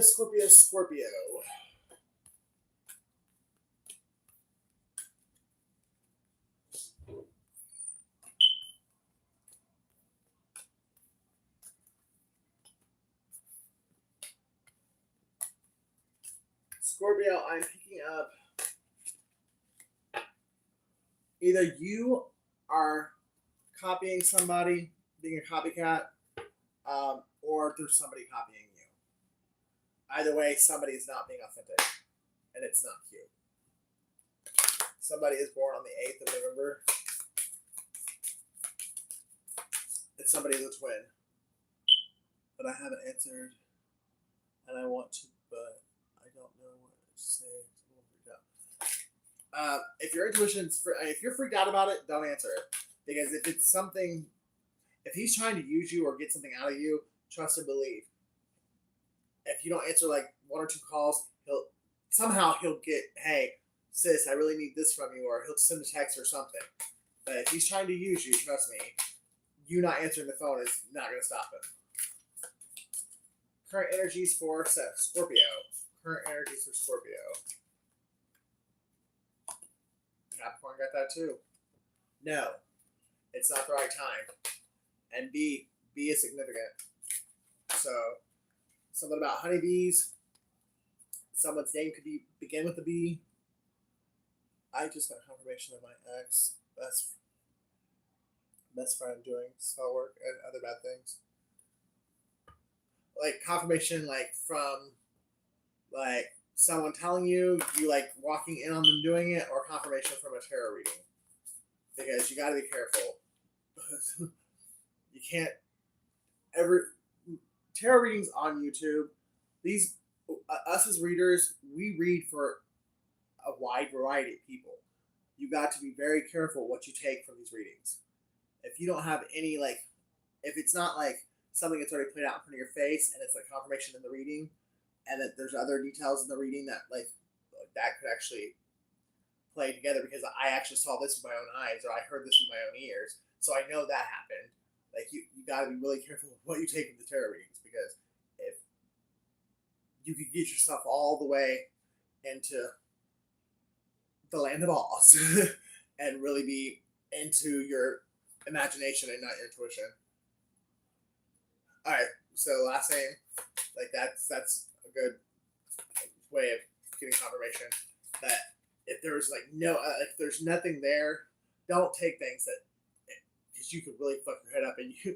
Scorpio, I'm picking up Either you are copying somebody, being a copycat, or there's somebody copying you. Either way, somebody is not being authentic, and it's not cute. Somebody is born on the 8th of November. And somebody is a twin. But I haven't answered, and I want to, but I don't know what to say. If your intuition's, if you're freaked out about it, don't answer it. Because if it's something, if he's trying to use you or get something out of you, trust and believe. If you don't answer like 1 or 2 calls, he'll get, hey, sis, I really need this from you, or he'll send a text or something. But if he's trying to use you, trust me, you not answering the phone is not going to stop him. Current energies for Scorpio. Current energies for Scorpio. Capricorn got that too. No, it's not the right time. And B is significant. So, something about honeybees. Someone's name could begin with a B. I just got confirmation of my ex best friend doing spell work and other bad things. Like confirmation, like from like someone telling you like walking in on them doing it, or confirmation from a tarot reading. Because you got to be careful. You can't ever tarot readings on YouTube. These us as readers, we read for a wide variety of people. You got to be very careful what you take from these readings. If you don't have any if it's not like something that's already played out in front of your face and it's like confirmation in the reading, and that there's other details in the reading that that could actually play together, because I actually saw this with my own eyes, or I heard this with my own ears, so I know that happened. Like you got to be really careful with what you take from the tarot readings, because if you could get yourself all the way into the land of Oz and really be into your imagination and not your intuition. All right, so last thing, that's a good way of getting confirmation that if there's if there's nothing there, don't take things that, because you could really fuck your head up and you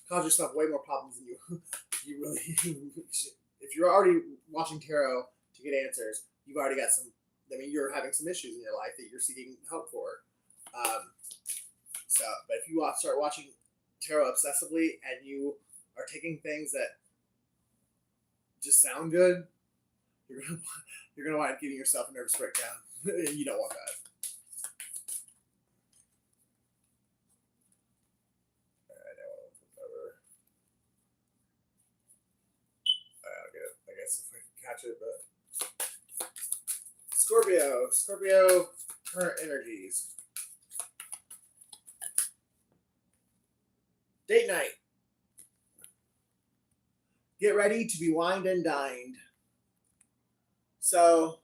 cause yourself way more problems than you really. If you're already watching tarot to get answers, you've already got some. I mean, you're having some issues in your life that you're seeking help for. But if you start watching tarot obsessively and you are taking things that just sound good, you're gonna wind up giving yourself a nervous breakdown. You don't want that. I'll get it. I guess if I can catch it, but Scorpio, current energies. Date night. Get ready to be wined and dined. So,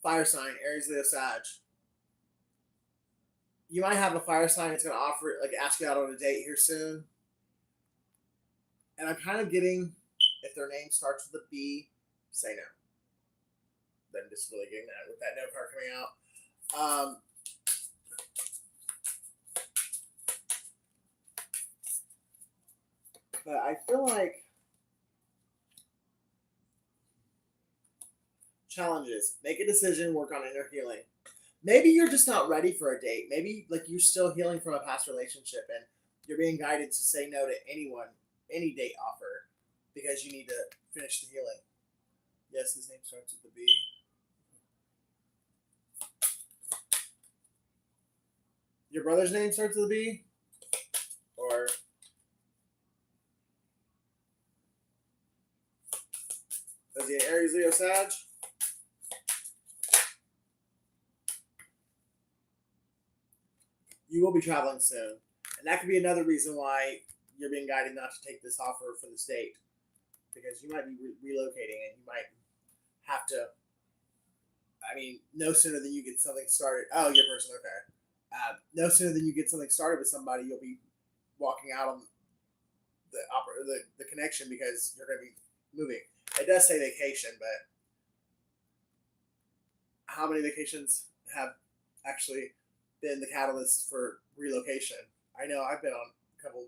fire sign, Aries, Leo, Sag. You might have a fire sign that's going to ask you out on a date here soon. And I'm kind of getting, if their name starts with a B, say no. Then just really getting that with that no card coming out. But I feel like challenges. Make a decision, work on inner healing. Maybe you're just not ready for a date. Maybe you're still healing from a past relationship and you're being guided to say no to anyone, any date offer, because you need to finish the healing. Yes, his name starts with a B. Your brother's name starts with a B? Or is he an Aries, Leo, Sag? You will be traveling soon. And that could be another reason why you're being guided not to take this offer for this date. Because you might be relocating and you might have to, no sooner than you get something started. Oh, your person, okay. No sooner than you get something started with somebody, you'll be walking out on the connection, because you're going to be moving. It does say vacation, but how many vacations have actually been the catalyst for relocation. I know I've been on a couple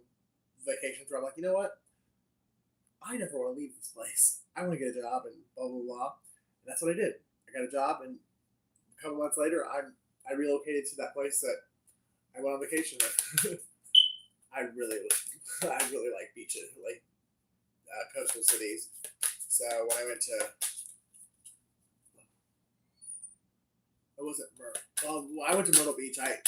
vacations where I'm like, you know what? I never want to leave this place. I want to get a job and blah blah blah. And that's what I did. I got a job, and a couple months later, I relocated to that place that I went on vacation with. I really I really like beaches, like coastal cities. So when I went to, it wasn't Myrtle. Well, I went to Myrtle Beach. I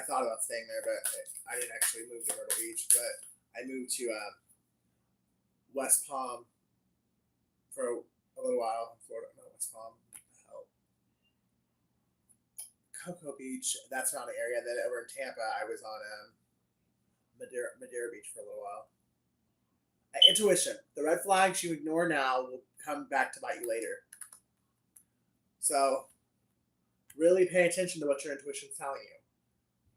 thought about staying there, but I didn't actually move to Myrtle Beach. But I moved to West Palm for a little while. Florida, no, West Palm. Hell. Cocoa Beach. That's around the area. Then over in Tampa, I was on Madeira Beach for a little while. Intuition. The red flags you ignore now will come back to bite you later. So, really pay attention to what your intuition is telling you.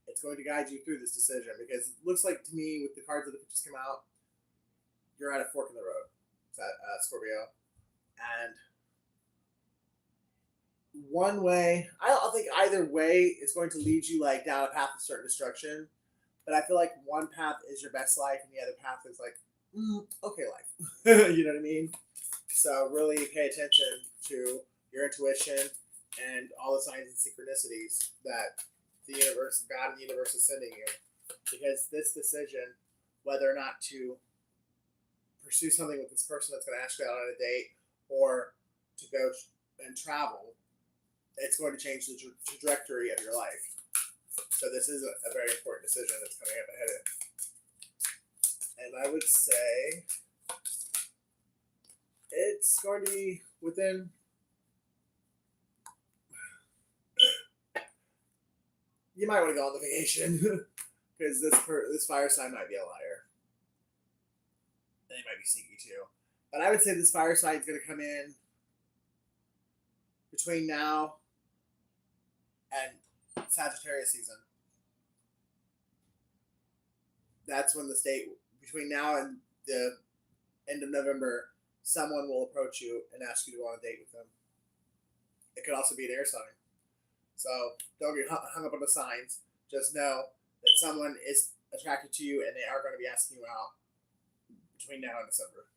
It's going to guide you through this decision because it looks like to me, with the cards that have just come out, you're at a fork in the road, Scorpio. And one way, I don't think either way is going to lead you like down a path of certain destruction. But I feel like one path is your best life, and the other path is like, okay life. You know what I mean? So really pay attention to your intuition and all the signs and synchronicities that the universe, God and the universe is sending you. Because this decision, whether or not to pursue something with this person that's going to ask you out on a date or to go and travel, it's going to change the trajectory of your life. So this is a very important decision that's coming up ahead of it. And I would say it's going to be within you might want to go on the vacation because this fire sign might be a liar. They might be sneaky too. But I would say this fire sign is going to come in between now and Sagittarius season. That's when the state, between now and the end of November, someone will approach you and ask you to go on a date with them. It could also be an air sign. So don't get hung up on the signs. Just know that someone is attracted to you and they are going to be asking you out between now and December.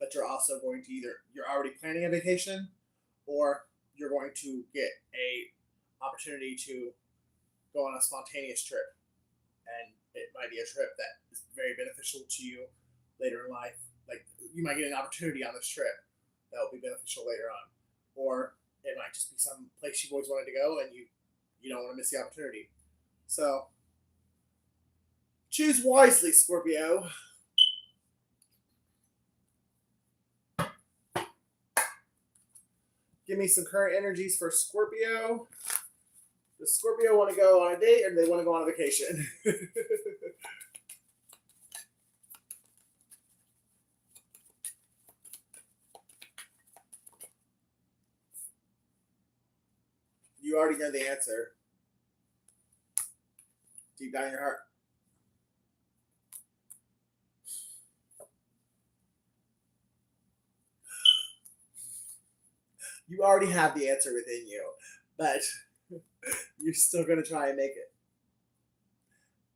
But you're also going to you're already planning a vacation, or you're going to get a opportunity to go on a spontaneous trip. And it might be a trip that is very beneficial to you later in life. Like, you might get an opportunity on this trip that will be beneficial later on. Or it might just be some place you've always wanted to go and you don't want to miss the opportunity. So, choose wisely, Scorpio. Give me some current energies for Scorpio. Does Scorpio want to go on a date or do they want to go on a vacation? You already know the answer. Deep down in your heart. You already have the answer within you, but you're still going to try and make it.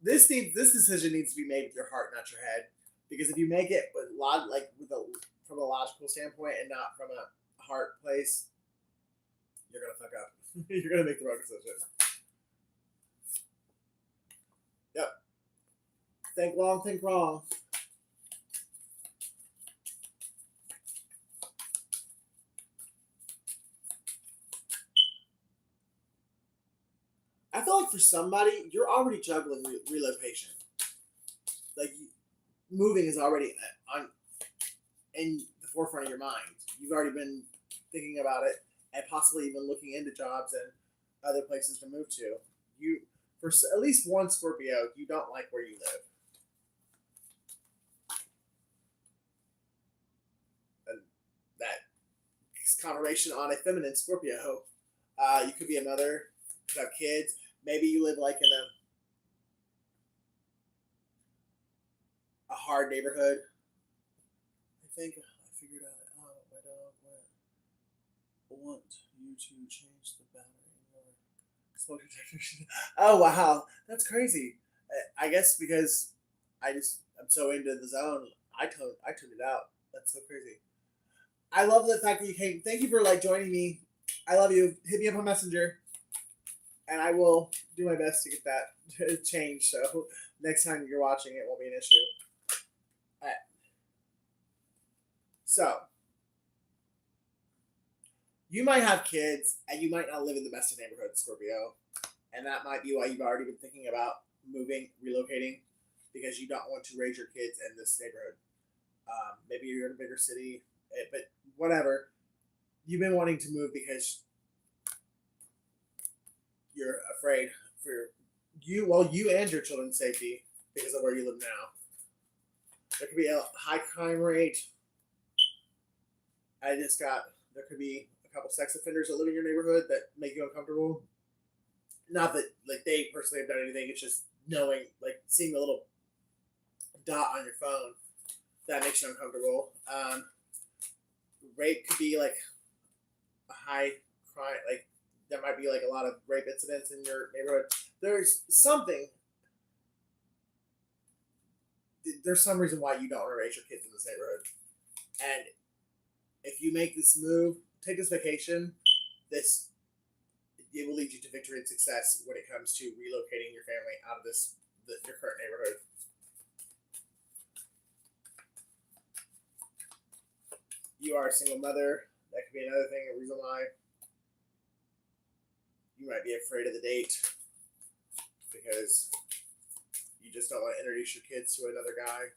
This decision needs to be made with your heart, not your head. Because if you make it from a logical standpoint and not from a heart place, you're going to fuck up. You're going to make the wrong decision. Yep. Think long, think wrong. I feel like for somebody, you're already juggling relocation. Like, moving is already in the forefront of your mind. You've already been thinking about it and possibly even looking into jobs and other places to move to. For at least one Scorpio, you don't like where you live. And that is confirmation on a feminine Scorpio. You could be a mother, you could have kids. Maybe you live like in a hard neighborhood. I think I figured out how my dog went. Want you to change the battery in your smoke detector. Oh wow, that's crazy. I guess because I'm so into the zone, I tuned it out. That's so crazy. I love the fact that you came. Thank you for like joining me. I love you. Hit me up on Messenger, and I will do my best to get that changed. So next time you're watching, it won't be an issue. All right. So you might have kids, and you might not live in the best of neighborhoods, Scorpio, and that might be why you've already been thinking about moving, relocating, because you don't want to raise your kids in this neighborhood. Maybe you're in a bigger city, but whatever. You've been wanting to move because you're afraid for you and your children's safety because of where you live now. There could be a high crime rate. There could be a couple sex offenders that live in your neighborhood that make you uncomfortable. Not that like they personally have done anything. It's just knowing, like seeing a little dot on your phone that makes you uncomfortable. Rape could be like a high crime, like there might be like a lot of rape incidents in your neighborhood. There's something. There's some reason why you don't want to raise your kids in this neighborhood, and if you make this move, take this vacation, this it will lead you to victory and success when it comes to relocating your family out of your current neighborhood. You are a single mother. That could be another thing, a reason why you might be afraid of the date because you just don't want to introduce your kids to another guy,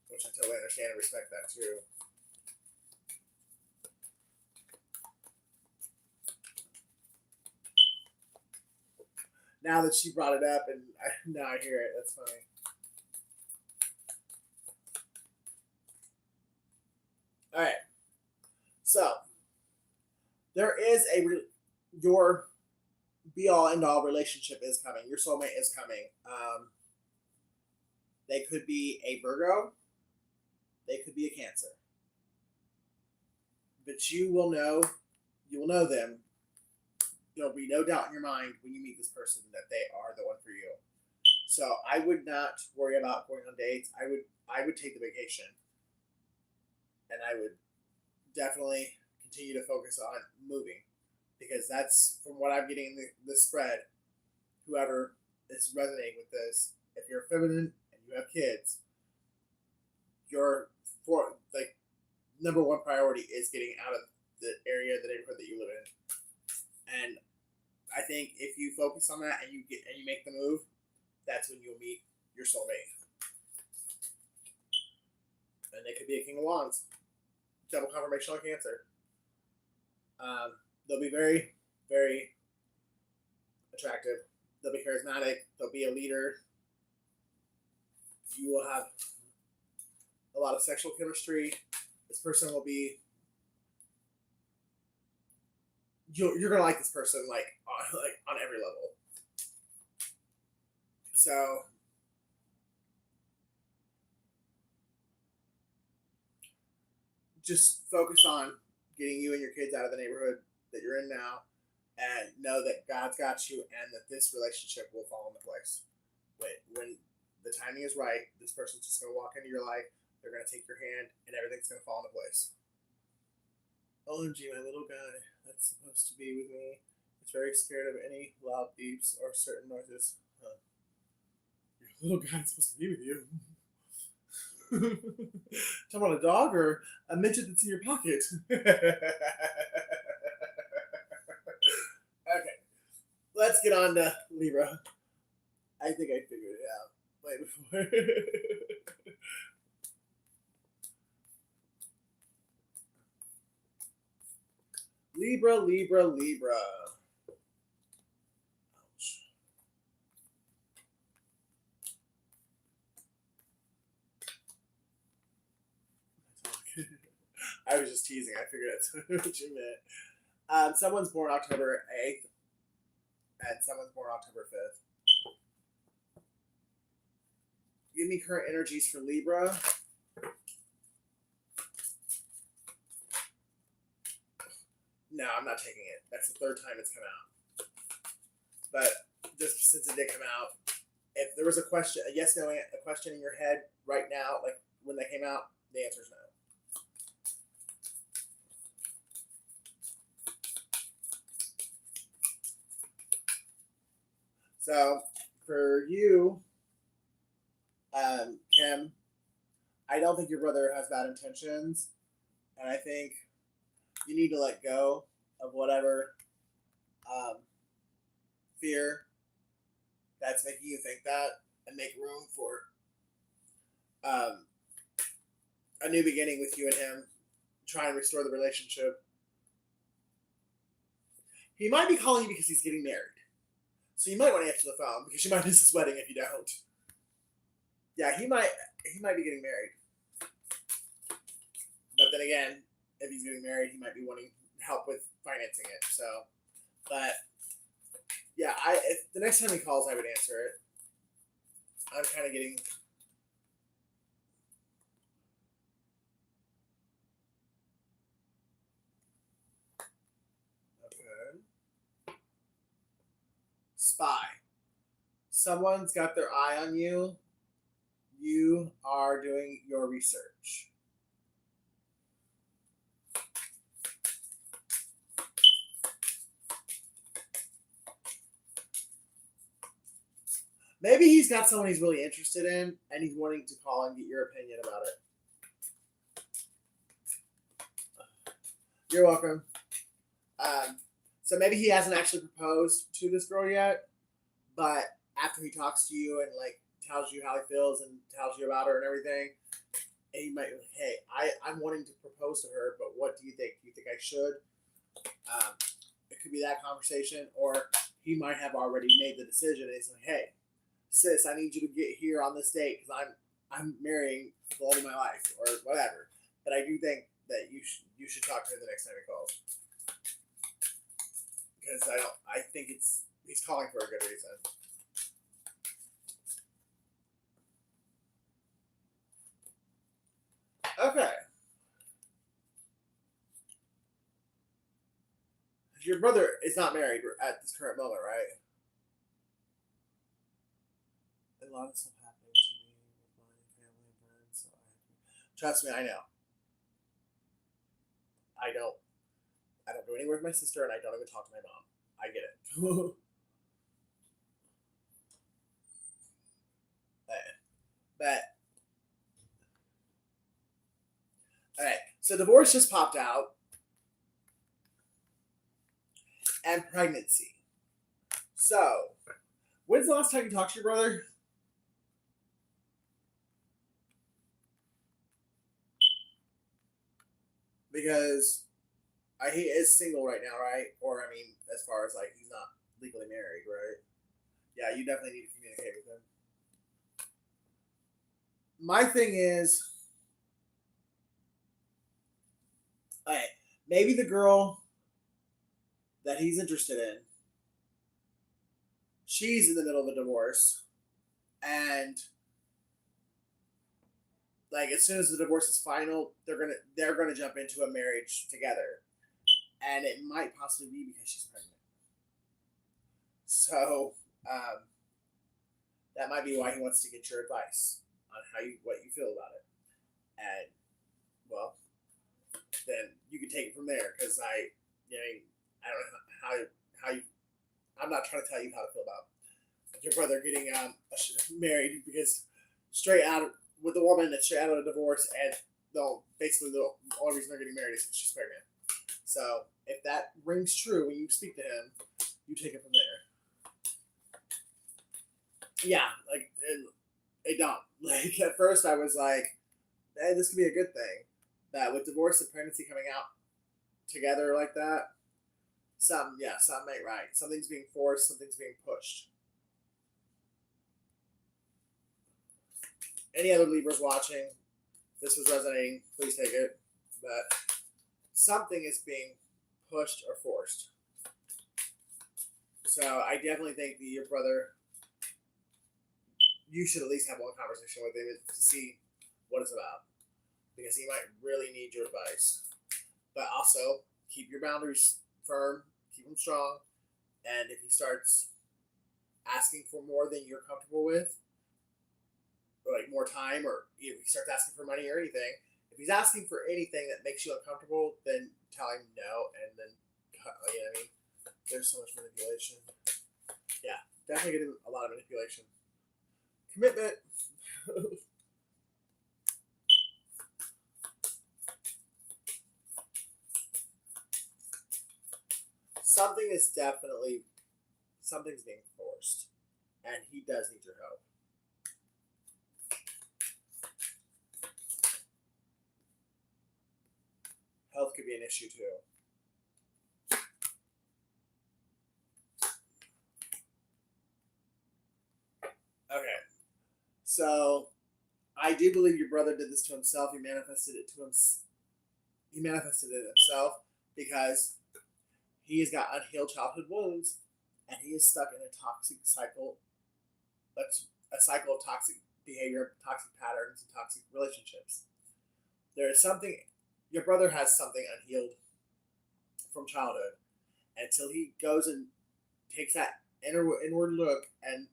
which I totally understand and respect that too. Now that she brought it up, and now I hear it, that's funny. All right, so there is your be all end all relationship is coming. Your soulmate is coming. They could be a Virgo. They could be a Cancer. But you will know. You will know them. There'll be no doubt in your mind when you meet this person that they are the one for you. So I would not worry about going on dates. I would take the vacation, and I would definitely continue to focus on moving because that's from what I'm getting in the spread. Whoever is resonating with this, if you're feminine and you have kids, your number one priority is getting out of the area, the neighborhood that you live in. And I think if you focus on that and you make the move, that's when you'll meet your soulmate. And they could be a King of Wands, double confirmation on Cancer. They'll be very, very attractive. They'll be charismatic. They'll be a leader. You will have a lot of sexual chemistry. This person will be. You're gonna like this person like on every level. So just focus on getting you and your kids out of the neighborhood that you're in now, and know that God's got you, and that this relationship will fall into place. When the timing is right, this person's just gonna walk into your life. They're gonna take your hand, and everything's gonna fall into place. OMG, my little guy that's supposed to be with me is very scared of any loud beeps or certain noises. Your little guy's supposed to be with you. Talking about a dog or a midget that's in your pocket. Okay, let's get on to Libra. I think I figured it out way before. Libra, Libra, Libra. Ouch. I was just teasing. I figured that's what you meant. Someone's born October 8th, and someone's born October 5th. Give me current energies for Libra. No, I'm not taking it. That's the third time it's come out. But just since it did come out, if there was a question, a yes, no, a question in your head right now, like when they came out, the answer is no. So for you, Kim, I don't think your brother has bad intentions, and I think you need to let go of whatever um, fear that's making you think that, and make room for um, a new beginning with you and him. Try and restore the relationship. He might be calling you because he's getting married, so you might want to answer the phone because you might miss his wedding if you don't. Yeah, he might be getting married, but then again, if he's getting married, he might be wanting help with financing it. So, but yeah, if the next time he calls, I would answer it. I'm kind of getting. Okay. Spy. Someone's got their eye on you. You are doing your research. Maybe he's got someone he's really interested in, and he's wanting to call and get your opinion about it. You're welcome. So maybe he hasn't actually proposed to this girl yet, but after he talks to you and like tells you how he feels and tells you about her and everything, and he might be like, hey, I'm wanting to propose to her, but what do you think? Do you think I should? Um, it could be that conversation, or he might have already made the decision. And he's like, hey, sis, I need you to get here on this date because I'm marrying the love of my life or whatever. But I do think that you should talk to her the next time he calls because I think he's calling for a good reason. Okay. Your brother is not married at this current moment, right? A lot of stuff happening to me with my family and friends, so trust me, I know. I don't I don't go anywhere with my sister, and I don't even talk to my mom. I get it. but all right, so divorce just popped out, and pregnancy. So, when's the last time you talked to your brother? Because he is single right now, right? Or I mean, as far as like he's not legally married, right? Yeah, you definitely need to communicate with him. My thing is, okay, maybe the girl that he's interested in, she's in the middle of a divorce, and like as soon as the divorce is final, they're gonna jump into a marriage together, and it might possibly be because she's pregnant. So um, that might be why he wants to get your advice on what you feel about it, and well, then you can take it from there because you know, I don't know how you. I'm not trying to tell you how to feel about your brother getting married because straight out of, with a woman that's straight out of a divorce, and basically the only reason they're getting married is because she's pregnant. So if that rings true when you speak to him, you take it from there. Yeah, like it don't. Like at first I was like, hey, this could be a good thing. That with divorce and pregnancy coming out together like that, something ain't right. Something's being forced, something's being pushed. Any other Libras watching, if this was resonating, please take it. But something is being pushed or forced. So I definitely think that your brother, you should at least have one conversation with him to see what it's about because he might really need your advice. But also, keep your boundaries firm, keep them strong, and if he starts asking for more than you're comfortable with, or like more time, or if he starts asking for money or anything, if he's asking for anything that makes you uncomfortable, then tell him no, and then you know what I mean. There's so much manipulation. Yeah, definitely getting a lot of manipulation. Commitment. Something is definitely something's being forced, and he does need your help. Health could be an issue too. Okay, so I do believe your brother did this to himself. He manifested it to him. He manifested it himself because he has got unhealed childhood wounds, and he is stuck in a toxic cycle. That's a cycle of toxic behavior, toxic patterns, and toxic relationships. There is something. Your brother has something unhealed from childhood until he goes and takes that inward look and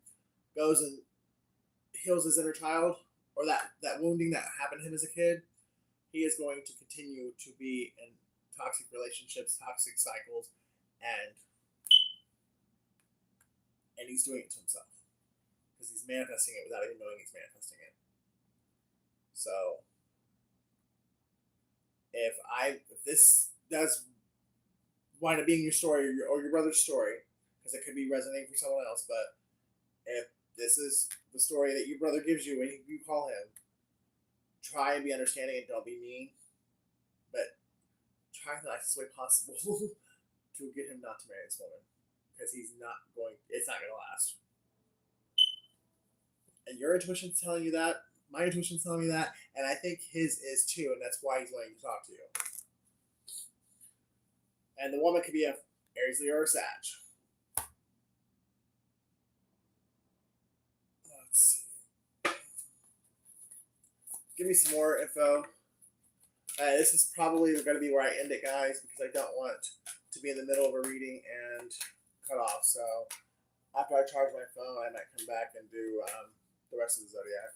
goes and heals his inner child, or that wounding that happened to him as a kid. He is going to continue to be in toxic relationships, toxic cycles, and he's doing it to himself because he's manifesting it without even knowing he's manifesting it. So if this does wind up being your story, or your brother's story, because it could be resonating for someone else, but if this is the story that your brother gives you when you call him, try and be understanding and don't be mean, but try the nicest way possible to get him not to marry this woman, because it's not going to last. And your intuition's telling you that, my intuition's telling me that, and I think his is too, and that's why he's wanting to talk to you. And the woman could be a Aries, Leo, or Sag. Let's see. Give me some more info. This is probably going to be where I end it, guys, because I don't want to be in the middle of a reading and cut off. So after I charge my phone, I might come back and do the rest of the zodiac.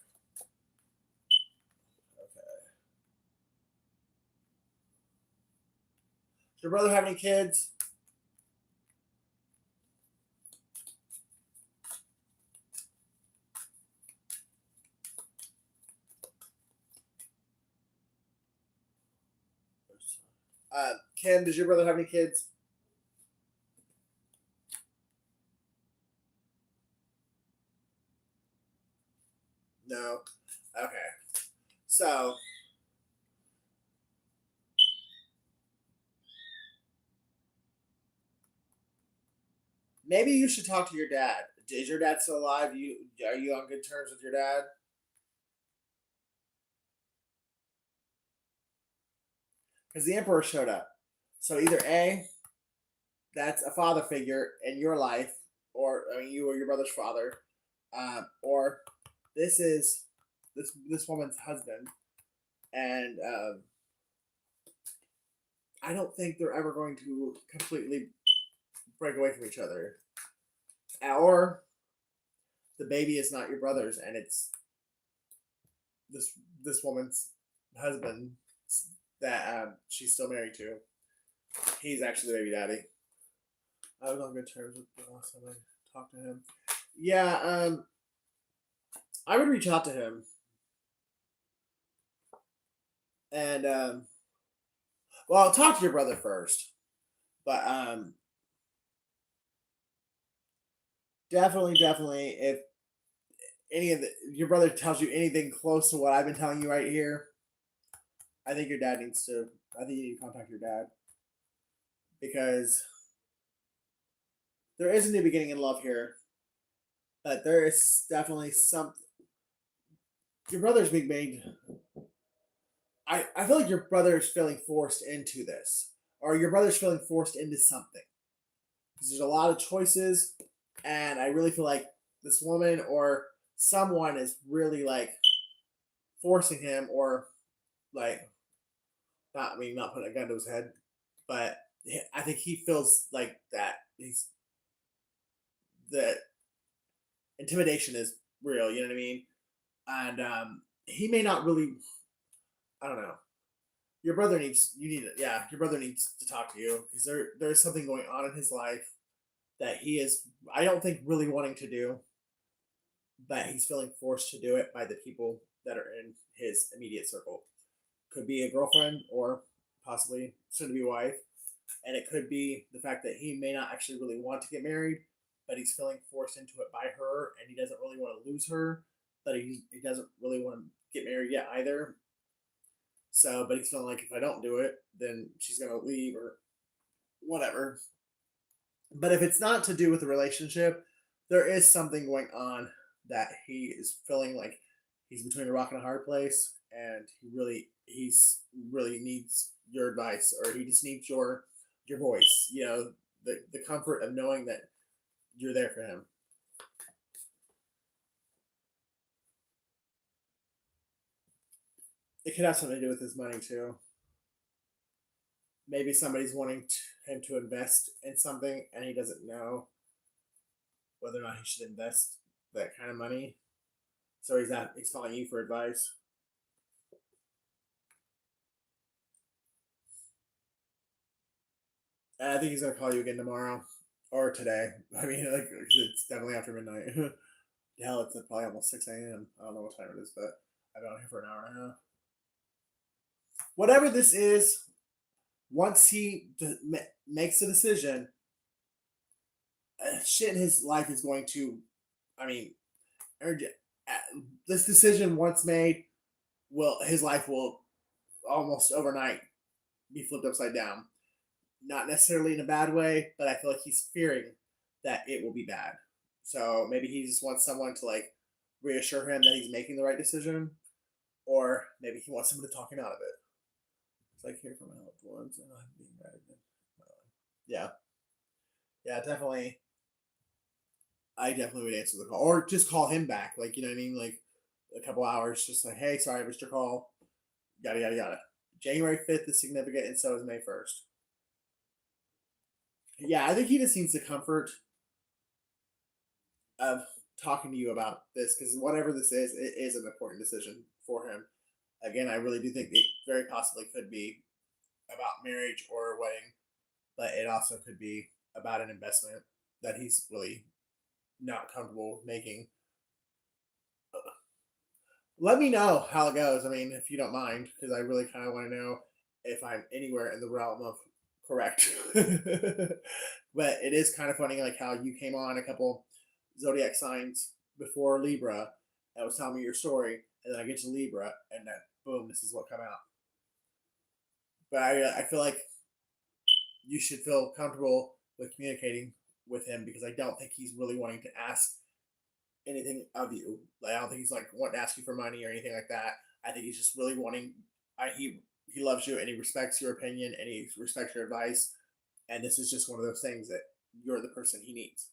Okay. Does your brother have any kids? Kim, does your brother have any kids? No. Okay. So maybe you should talk to your dad. Is your dad still alive? Are you on good terms with your dad? Because the Emperor showed up. So either A, that's a father figure in your life, or I mean, you or your brother's father, or this is this woman's husband, and I don't think they're ever going to completely break away from each other, or the baby is not your brother's, and it's this this woman's husband that she's still married to. He's actually the baby daddy. I was on good terms with the last time I talked to him. Yeah, I would reach out to him and well, I'll talk to your brother first, but definitely, if your brother tells you anything close to what I've been telling you right here, I think your dad needs to. I think you need to contact your dad because there is a new beginning in love here, but there is definitely something. Your brother's being made. I feel like your brother is feeling forced into this, or your brother's feeling forced into something because there's a lot of choices, and I really feel like this woman or someone is really like forcing him, or like not, I mean, not putting a gun to his head, but I think he feels like that he's the intimidation is real. You know what I mean? And he may not really. I don't know. Your brother needs you need yeah. Your brother needs to talk to you because there's something going on in his life that he is. I don't think really wanting to do, but he's feeling forced to do it by the people that are in his immediate circle. Could be a girlfriend or possibly soon to be wife. And it could be the fact that he may not actually really want to get married, but he's feeling forced into it by her and he doesn't really want to lose her, but he doesn't really want to get married yet either. So, but he's feeling like if I don't do it, then she's going to leave or whatever. But if it's not to do with the relationship, there is something going on that he is feeling like he's between a rock and a hard place, and he's really needs your advice, or he just needs your voice. You know, the comfort of knowing that you're there for him. It could have something to do with his money too. Maybe somebody's wanting him to invest in something, and he doesn't know whether or not he should invest that kind of money. So he's calling you for advice. And I think he's gonna call you again tomorrow or today. I mean, like it's definitely after midnight. Hell, it's probably almost 6 a.m. I don't know what time it is, but I've been on here for an hour and a half. Whatever this is, once he makes a decision, shit in his life is going to. I mean, this decision once made, will his life will almost overnight be flipped upside down. Not necessarily in a bad way, but I feel like he's fearing that it will be bad. So maybe he just wants someone to like reassure him that he's making the right decision, or maybe he wants someone to talk him out of it. It's like hear from my loved ones and I'm being married. Yeah, yeah, definitely. I definitely would answer the call, or just call him back. Like you know what I mean, like a couple hours, just like, hey, sorry, I missed your call. Yada yada yada. January 5th is significant, and so is May 1st. Yeah, I think he just needs the comfort of talking to you about this because whatever this is, it is an important decision for him. Again, I really do think it very possibly could be about marriage or a wedding, but it also could be about an investment that he's really not comfortable with making. Let me know how it goes. I mean, if you don't mind, because I really kind of want to know if I'm anywhere in the realm of correct. But it is kind of funny, like how you came on a couple zodiac signs before Libra and was telling me your story, and then I get to Libra, and then boom, this is what come out. But I feel like you should feel comfortable with communicating with him because I don't think he's really wanting to ask anything of you. Like I don't think he's like wanting to ask you for money or anything like that. I think he's just really wanting. He loves you and he respects your opinion and he respects your advice. And this is just one of those things that you're the person he needs.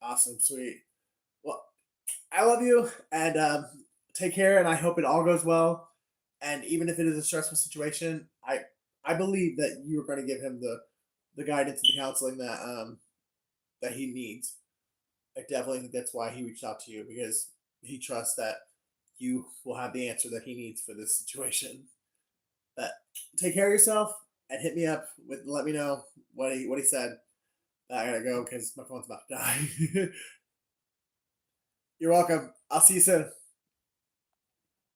Awesome, sweet. Well, I love you and take care. And I hope it all goes well. And even if it is a stressful situation, I believe that you are going to give him the guidance and the counseling that he needs. I definitely think that's why he reached out to you because he trusts that you will have the answer that he needs for this situation. But take care of yourself and hit me up with let me know what he said. I gotta go because my phone's about to die. You're welcome. I'll see you soon.